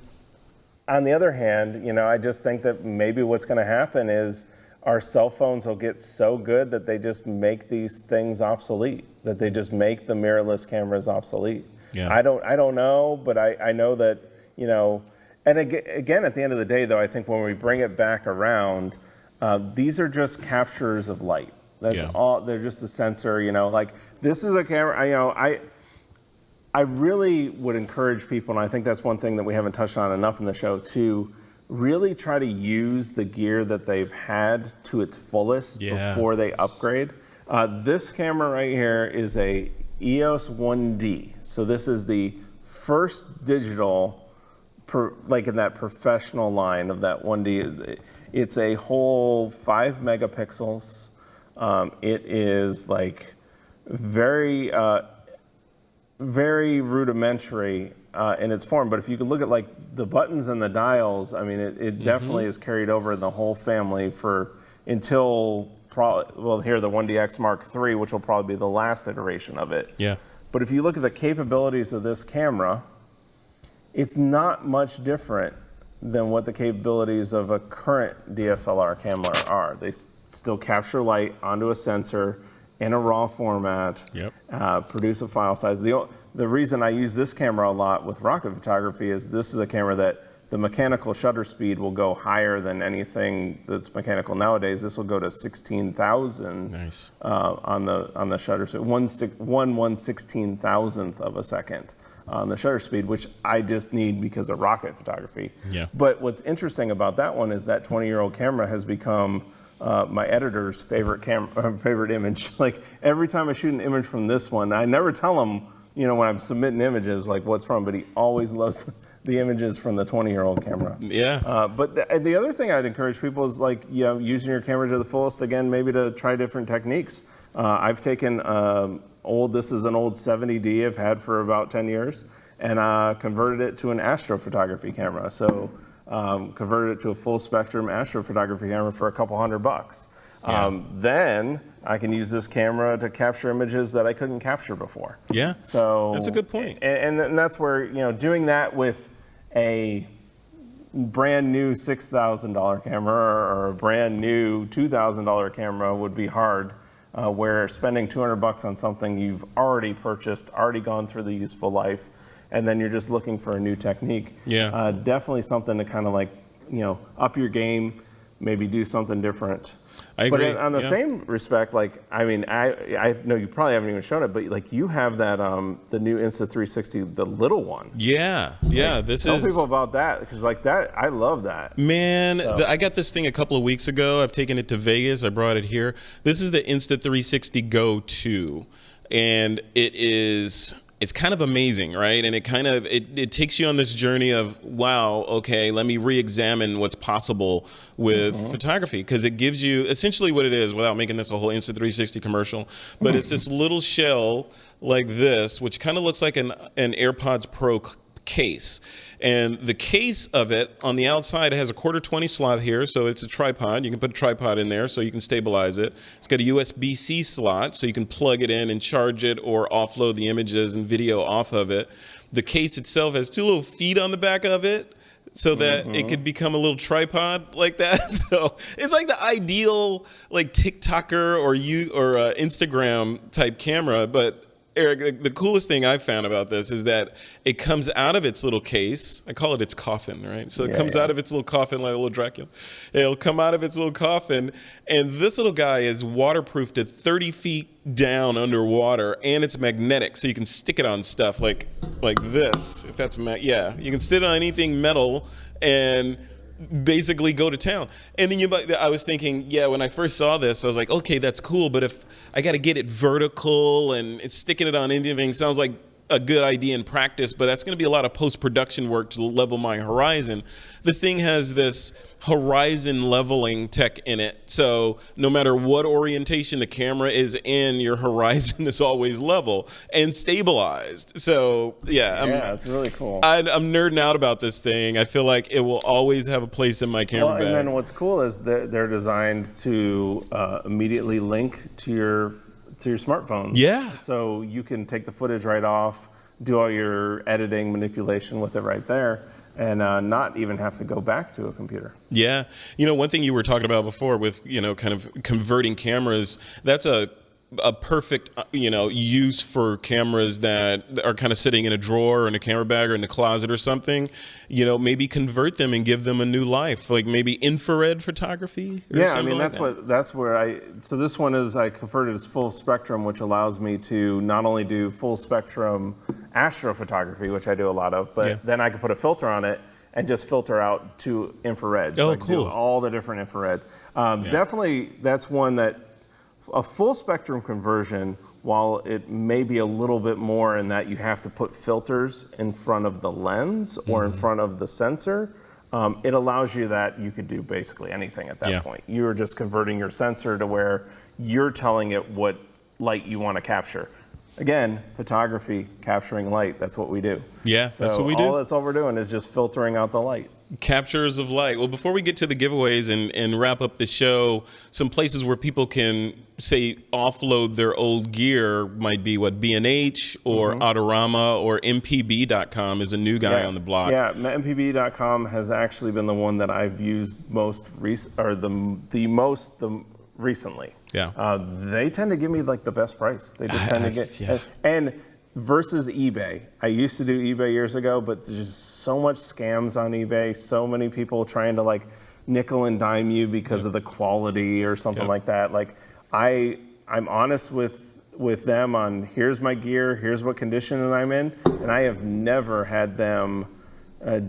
on the other hand, I just think that maybe what's going to happen is our cell phones will get so good that they just make these things obsolete, that they just make the mirrorless cameras obsolete. Yeah. I don't know, but I know that, and again, at the end of the day, though, I think when we bring it back around, these are just captures of light. That's all. They're just a sensor, like this is a camera. I really would encourage people, and I think that's one thing that we haven't touched on enough in the show, to really try to use the gear that they've had to its fullest before they upgrade. This camera right here is a EOS 1D. So this is the first digital, like in that professional line of that 1D. It's a whole 5 megapixels. It is like very, very rudimentary in its form. But if you could look at like the buttons and the dials, I mean, it definitely is carried over in the whole family for until we'll hear the 1DX Mark III, which will probably be the last iteration of it. Yeah. But if you look at the capabilities of this camera, it's not much different than what the capabilities of a current DSLR camera are. They still capture light onto a sensor in a RAW format, produce a file size. The reason I use this camera a lot with rocket photography is this is a camera that the mechanical shutter speed will go higher than anything that's mechanical nowadays. This will go to 16,000 on the shutter speed, 1/16,000th of a second on the shutter speed, which I just need because of rocket photography. Yeah. But what's interesting about that one is that 20-year-old camera has become my editor's favorite image. Like every time I shoot an image from this one, I never tell him, you know, when I'm submitting images, like what's from, but he always loves the images from the 20-year-old camera. Yeah. But the other thing I'd encourage people is like, you know, using your camera to the fullest again, maybe to try different techniques. I've taken this is an old 70D I've had for about 10 years, and converted it to an astrophotography camera. So converted it to a full spectrum astrophotography camera for a couple $100. Then I can use this camera to capture images that I couldn't capture before. Yeah. So that's a good point. And that's where, you know, doing that with a brand new $6,000 camera or a brand new $2,000 camera would be hard. Where spending $200 on something you've already purchased, already gone through the useful life, and then you're just looking for a new technique. Yeah. Definitely something to kind of like, you know, up your game, maybe do something different. I agree. But on the same respect, like, I mean, I know you probably haven't even shown it, but like you have that, the new Insta360, the little one. Yeah. Like, tell people about that, because like that, I love that. Man, I got this thing a couple of weeks ago. I've taken it to Vegas. I brought it here. This is the Insta360 Go 2, and it's kind of amazing, right? And it takes you on this journey of, wow, okay, let me re-examine what's possible with photography, because it gives you essentially what it is, without making this a whole Insta360 commercial, but it's this little shell like this, which kind of looks like an AirPods Pro case. And the case of it on the outside has a 1/4-20 slot here, so it's a tripod. You can put a tripod in there so you can stabilize it. It's got a USB-C slot so you can plug it in and charge it or offload the images and video off of it. The case itself has 2 little feet on the back of it so that it could become a little tripod like that. So it's like the ideal like TikToker or Instagram type camera. But Eric, the coolest thing I've found about this is that it comes out of its little case. I call it its coffin, right? So it comes out of its little coffin like a little Dracula. It'll come out of its little coffin, and this little guy is waterproof at 30 feet down underwater, and it's magnetic, so you can stick it on stuff like this. If that's you can stick it on anything metal and basically go to town. And then I was thinking, when I first saw this, I was like, okay, that's cool, but if I got to get it vertical and it's sticking it on anything, sounds like a good idea in practice, but that's going to be a lot of post-production work to level my horizon. This thing has this horizon leveling tech in it, so no matter what orientation the camera is in, your horizon is always level and stabilized. So it's really cool. I'm nerding out about this thing. I feel like it will always have a place in my camera bag. And then what's cool is they're designed to immediately link to your smartphone. Yeah. So you can take the footage right off, do all your editing manipulation with it right there, and not even have to go back to a computer. Yeah. One thing you were talking about before with, kind of converting cameras, that's a perfect, use for cameras that are kind of sitting in a drawer or in a camera bag or in a closet or something. Maybe convert them and give them a new life, like maybe infrared photography or something. So this one is, I converted as full spectrum, which allows me to not only do full spectrum astrophotography, which I do a lot of, but then I can put a filter on it and just filter out to infrared. So I can do all the different infrared. Definitely, that's one that a full spectrum conversion, while it may be a little bit more in that you have to put filters in front of the lens or in front of the sensor, it allows you that you could do basically anything at that point. You're just converting your sensor to where you're telling it what light you want to capture. again, photography, capturing light, that's what we do. Yeah, So that's what we do. That's all we're doing is just filtering out the light. Captures of light. Well, before we get to the giveaways and wrap up the show, some places where people can, say, offload their old gear might be what, B&H or Autorama or MPB.com is a new guy on the block. Yeah, MPB.com has actually been the one that I've used most recently. Yeah. They tend to give me like the best price. They just tend to get and versus eBay. I used to do eBay years ago, but there's just so much scams on eBay. So many people trying to like nickel and dime you because of the quality or something like that. Like I'm honest with them on here's my gear, here's what condition I'm in, and I have never had them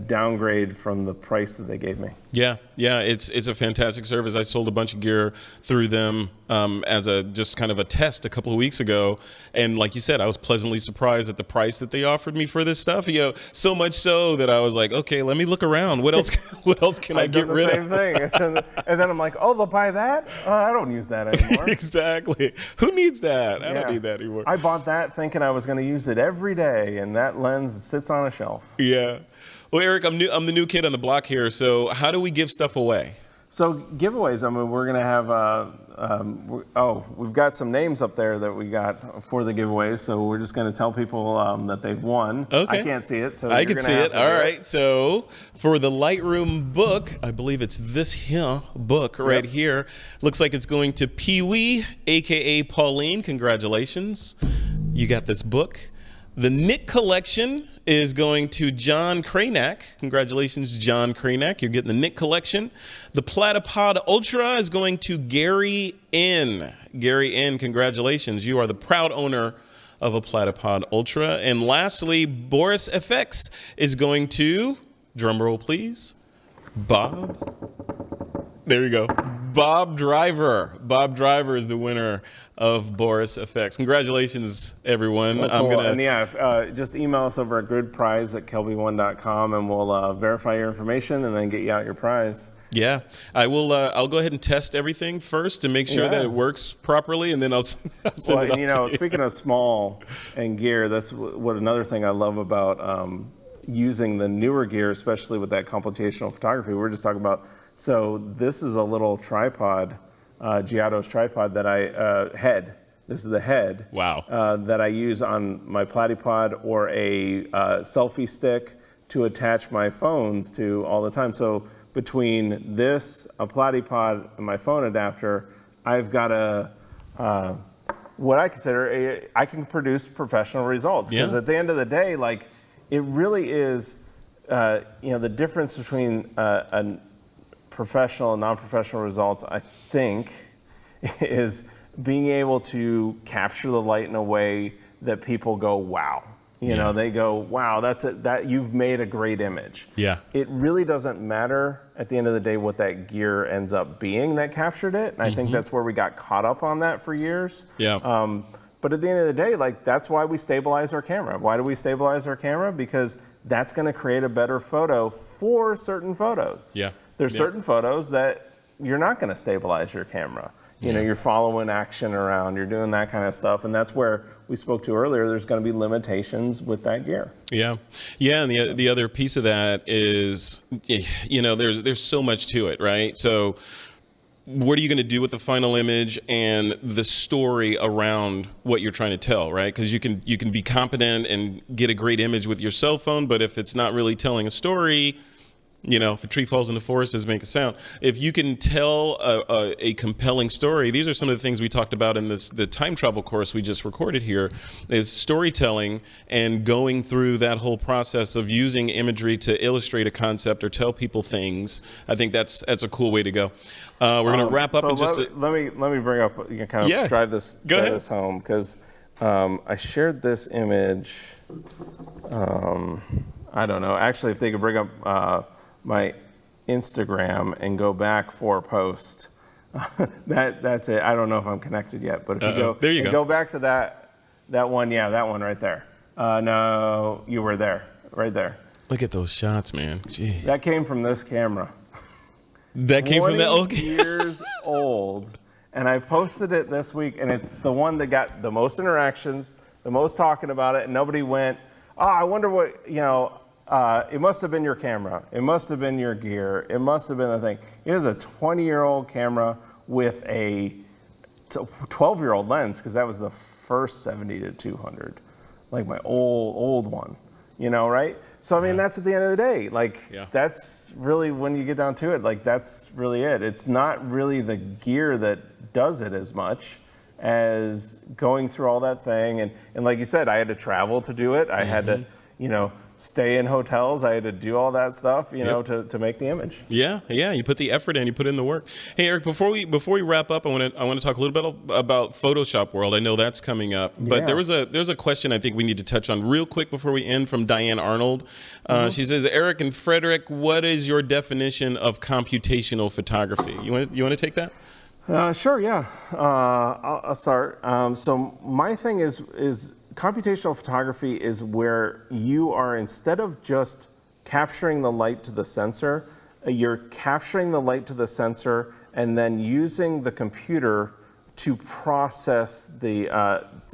downgrade from the price that they gave me. Yeah, it's a fantastic service. I sold a bunch of gear through them as a just kind of a test a couple of weeks ago, and like you said, I was pleasantly surprised at the price that they offered me for this stuff. You know, so much so that I was like, okay, let me look around. What else? What else can I get rid of? Same thing. And then I'm like, oh, they'll buy that? I don't use that anymore. Exactly. Who needs that? I don't need that anymore. I bought that thinking I was going to use it every day, and that lens sits on a shelf. Yeah. Well, Eric, I'm the new kid on the block here. So how do we give stuff away? So giveaways. I mean, we're gonna have. We've got some names up there that we got for the giveaways. So we're just gonna tell people that they've won. Okay. I can't see it, so I can see it. All right. So for the Lightroom book, I believe it's this here book right here. Looks like it's going to Pee Wee, aka Pauline. Congratulations, you got this book. The Nick collection is going to John Cranack. Congratulations, John Cranack. You're getting the Nick collection. The Platypod Ultra is going to Gary N. Gary N., congratulations. You are the proud owner of a Platypod Ultra. And lastly, Boris FX is going to, drumroll please, Bob. There you go. Bob Driver. Bob Driver is the winner of Boris FX. Congratulations, everyone. Cool. I'm gonna And just email us over at goodprize@kelby1.com, and we'll verify your information and then get you out your prize. Yeah, I will. I'll go ahead and test everything first to make sure that it works properly, and then I'll send it off to you. Speaking of small and gear, that's what another thing I love about using the newer gear, especially with that computational photography. We're just talking about. So this is a little tripod, Giotto's tripod that I head. This is the head. Wow. That I use on my Platypod or a selfie stick to attach my phones to all the time. So between this, a Platypod, and my phone adapter, I've got what I consider I can produce professional results. Because at the end of the day, like it really is, the difference between a professional and non-professional results, I think, is being able to capture the light in a way that people go, wow. You know, they go, wow, that's it. That you've made a great image. Yeah. It really doesn't matter at the end of the day what that gear ends up being that captured it. And I think that's where we got caught up on that for years. Yeah. But at the end of the day, like that's why we stabilize our camera. Why do we stabilize our camera? Because that's going to create a better photo for certain photos. Yeah. There's certain photos that you're not going to stabilize your camera. You know, you're following action around, you're doing that kind of stuff. And that's where we spoke to earlier, there's going to be limitations with that gear. Yeah. Yeah. And the other piece of that is, there's so much to it, right? So what are you going to do with the final image and the story around what you're trying to tell, right? Because you can be competent and get a great image with your cell phone, but if it's not really telling a story, if a tree falls in the forest, doesn't make a sound. If you can tell a compelling story, these are some of the things we talked about in the time travel course we just recorded here, is storytelling and going through that whole process of using imagery to illustrate a concept or tell people things. I think that's a cool way to go. We're going to wrap up. Let me bring up, drive this home, because I shared this image. I don't know. Actually, if they could bring up my Instagram and go back 4 posts. That's it. I don't know if I'm connected yet, but if you go back to that one, that one right there. No, you were there, right there. Look at those shots, man. Jeez. That came from this camera. That came from that old years old, and I posted it this week, and it's the one that got the most interactions, the most talking about it, and nobody went, oh, I wonder what, it must have been your camera. It must have been your gear. It must have been the thing. It was a 20-year-old camera with a 12-year-old lens, because that was the first 70-200, like my old one, right? So, I mean, that's at the end of the day. Like, that's really, when you get down to it, like, that's really it. It's not really the gear that does it as much as going through all that thing. And like you said, I had to travel to do it. I had to, stay in hotels. I had to do all that stuff, to make the image. Yeah. You put the effort in, you put in the work. Hey, Eric, before we wrap up, I want to talk a little bit about Photoshop World. I know that's coming up, but there's a question I think we need to touch on real quick before we end from Diane Arnold. She says, Erik and Fredrick, what is your definition of computational photography? You want to take that? Sure. Yeah. I'll start. So my thing is computational photography is where you are, instead of just capturing the light to the sensor, you're capturing the light to the sensor and then using the computer to process the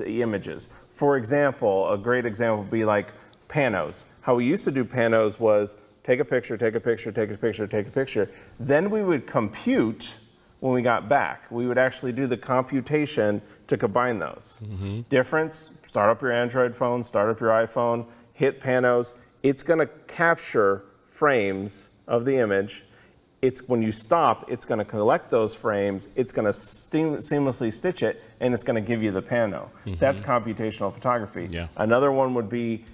images. For example, a great example would be like panos. How we used to do panos was take a picture, take a picture, take a picture, take a picture. Then we would compute when we got back. We would actually do the computation to combine those. Difference, start up your Android phone, start up your iPhone, hit panos. It's gonna capture frames of the image. When you stop, it's gonna collect those frames, it's gonna seamlessly stitch it, and it's gonna give you the pano. That's computational photography. Another one would be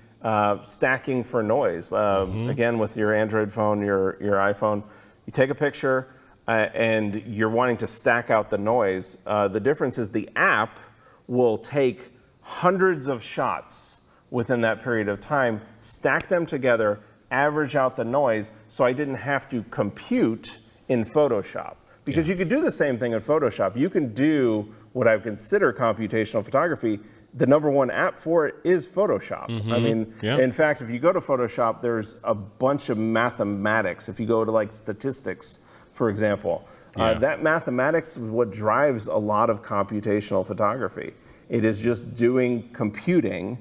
stacking for noise. Again, with your Android phone, your iPhone, you take a picture, and you're wanting to stack out the noise. The difference is the app will take hundreds of shots within that period of time, stack them together, average out the noise, so I didn't have to compute in Photoshop. Because you could do the same thing in Photoshop. You can do what I would consider computational photography. The #1 app for it is Photoshop. I mean, in fact, if you go to Photoshop, there's a bunch of mathematics. If you go to like statistics, for example, that mathematics is what drives a lot of computational photography. It is just doing computing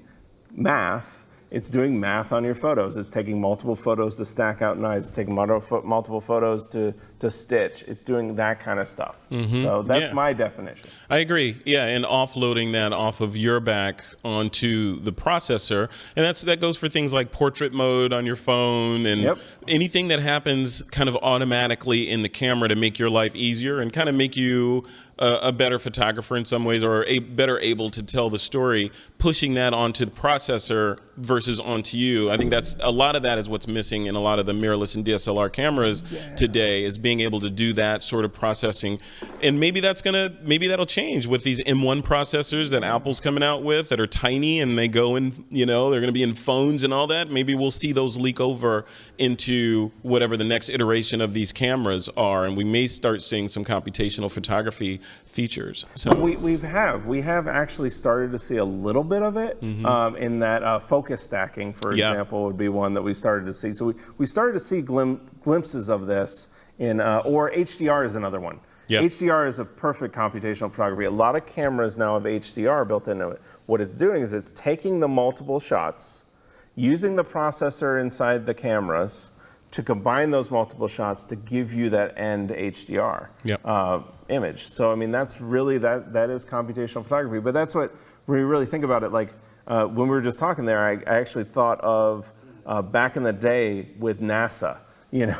math. It's doing math on your photos. It's taking multiple photos to stack out nice. It's taking multiple photos to stitch. It's doing that kind of stuff. So that's my definition. I agree. Yeah, and offloading that off of your back onto the processor, and that goes for things like portrait mode on your phone and anything that happens kind of automatically in the camera to make your life easier and kind of make you a better photographer in some ways, or better able to tell the story. Pushing that onto the processor versus onto you, I think that's a lot of that is what's missing in a lot of the mirrorless and DSLR cameras today, is being able to do that sort of processing. And maybe that'll change with these M1 processors that Apple's coming out with that are tiny, and they go in, they're going to be in phones and all that. Maybe we'll see those leak over into whatever the next iteration of these cameras are, and we may start seeing some computational photography features. So we have actually started to see a little bit of it in that focus stacking, for example, would be one that we started to see. So we started to see glimpses of this in, or HDR is another one. HDR is a perfect computational photography. A lot of cameras now have HDR built into it. What it's doing is it's taking the multiple shots, using the processor inside the cameras to combine those multiple shots to give you that end HDR image. So I mean, that's really, that is computational photography. But that's what, when you really think about it, like when we were just talking there, I actually thought of back in the day with NASA, and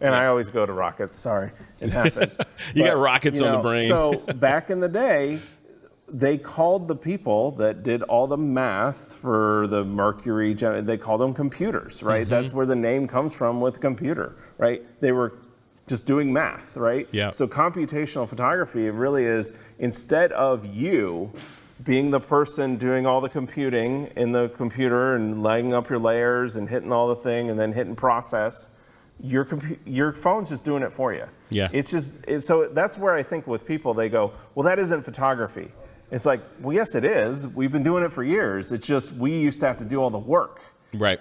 I always go to rockets, sorry, it happens. You got rockets on the brain. So back in the day, they called the people that did all the math for the Mercury, they called them computers, right? That's where the name comes from, with computer, right? They were just doing math, right? So computational photography really is, instead of you being the person doing all the computing in the computer and lighting up your layers and hitting all the thing and then hitting process, your phone's just doing it for you. It's just, so that's where I think with people, they go, well, that isn't photography. It's like, well, yes, it is. We've been doing it for years. It's just we used to have to do all the work.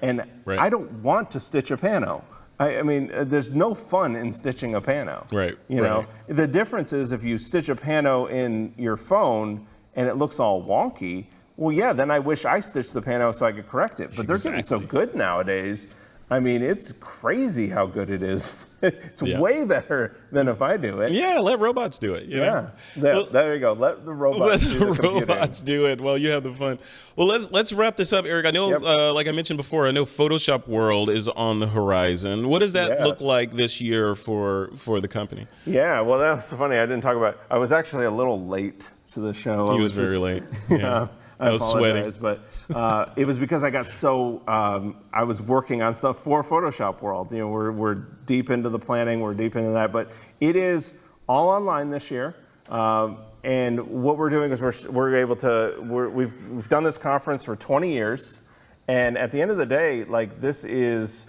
And I don't want to stitch a pano. I mean, there's no fun in stitching a pano. You know, the difference is if you stitch a pano in your phone and it looks all wonky, well, yeah, then I wish I stitched the panel so I could correct it. But they're getting so good nowadays. I mean, it's crazy how good it is. It's way better than if I do it. Yeah, let robots do it. You know? There you go. Let the robots do the robots do it. Well, you have the fun. Well, let's wrap this up, Eric. I know, like I mentioned before, I know Photoshop World is on the horizon. What does that look like this year for the company? Yeah, well, that was so funny. I didn't talk about. I was actually a little late to the show. He was very late. Yeah. I was sweating. But it was because I got so I was working on stuff for Photoshop World. You know, we're deep into the planning, we're deep into that, but it is all online this year. And what we're doing is we're able to we've done this conference for 20 years, and at the end of the day, like this is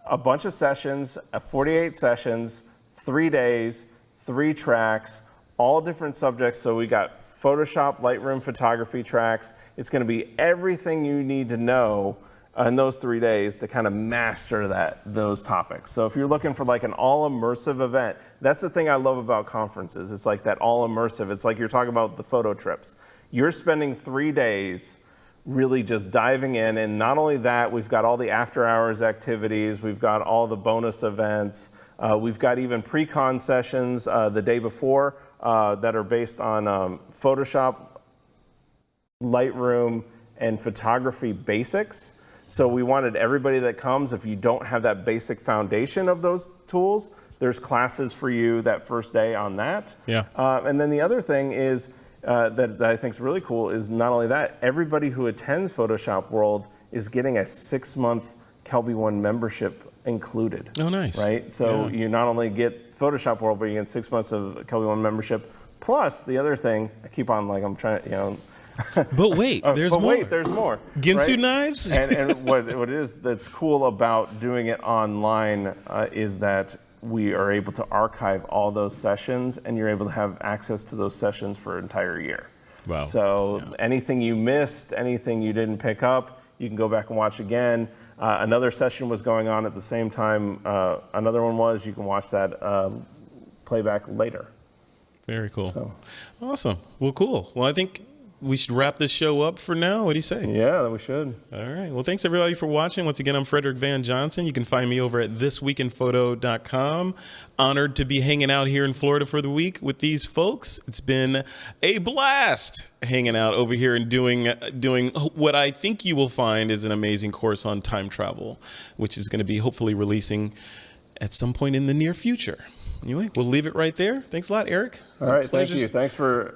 a bunch of sessions, 48 sessions, 3 days, 3 tracks, all different subjects. So we got Photoshop, Lightroom, photography tracks. It's going to be everything you need to know in those 3 days to kind of master those topics. So if you're looking for like an all immersive event, that's the thing I love about conferences. It's like that all immersive. It's like you're talking about the photo trips. You're spending 3 days really just diving in, and not only that, we've got all the after hours activities, we've got all the bonus events, we've got even pre-con sessions the day before that are based on Photoshop, Lightroom, and photography basics. So we wanted everybody that comes, if you don't have that basic foundation of those tools, there's classes for you that first day on that. Yeah. And then the other thing is that I think is really cool is not only that, everybody who attends Photoshop World is getting a 6-month Kelby One membership included. Oh, nice. Right? So you not only get Photoshop World, but you get 6 months of Kelby One membership. Plus, the other thing, I keep on like, I'm trying to, you know. But wait, there's more. Wait, there's more. Ginsu right? knives? and what it is that's cool about doing it online is that we are able to archive all those sessions, and you're able to have access to those sessions for an entire year. Wow. So anything you missed, anything you didn't pick up, you can go back and watch again. Another session was going on at the same time. Another one was, you can watch that playback later. Very cool. So. Awesome. Well, cool. Well, I think we should wrap this show up for now. What do you say? Yeah, we should. All right. Well, thanks everybody for watching. Once again, I'm Fredrick Van Johnson. You can find me over at thisweekinphoto.com. Honored to be hanging out here in Florida for the week with these folks. It's been a blast hanging out over here and doing what I think you will find is an amazing course on time travel, which is going to be hopefully releasing at some point in the near future. Anyway, we'll leave it right there. Thanks a lot, Eric. All right, thank you. Thanks for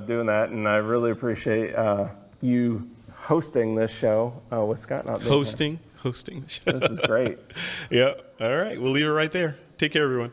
doing that, and I really appreciate you hosting this show with Scott. Not hosting the show. This is great. Yeah. All right, we'll leave it right there. Take care, everyone.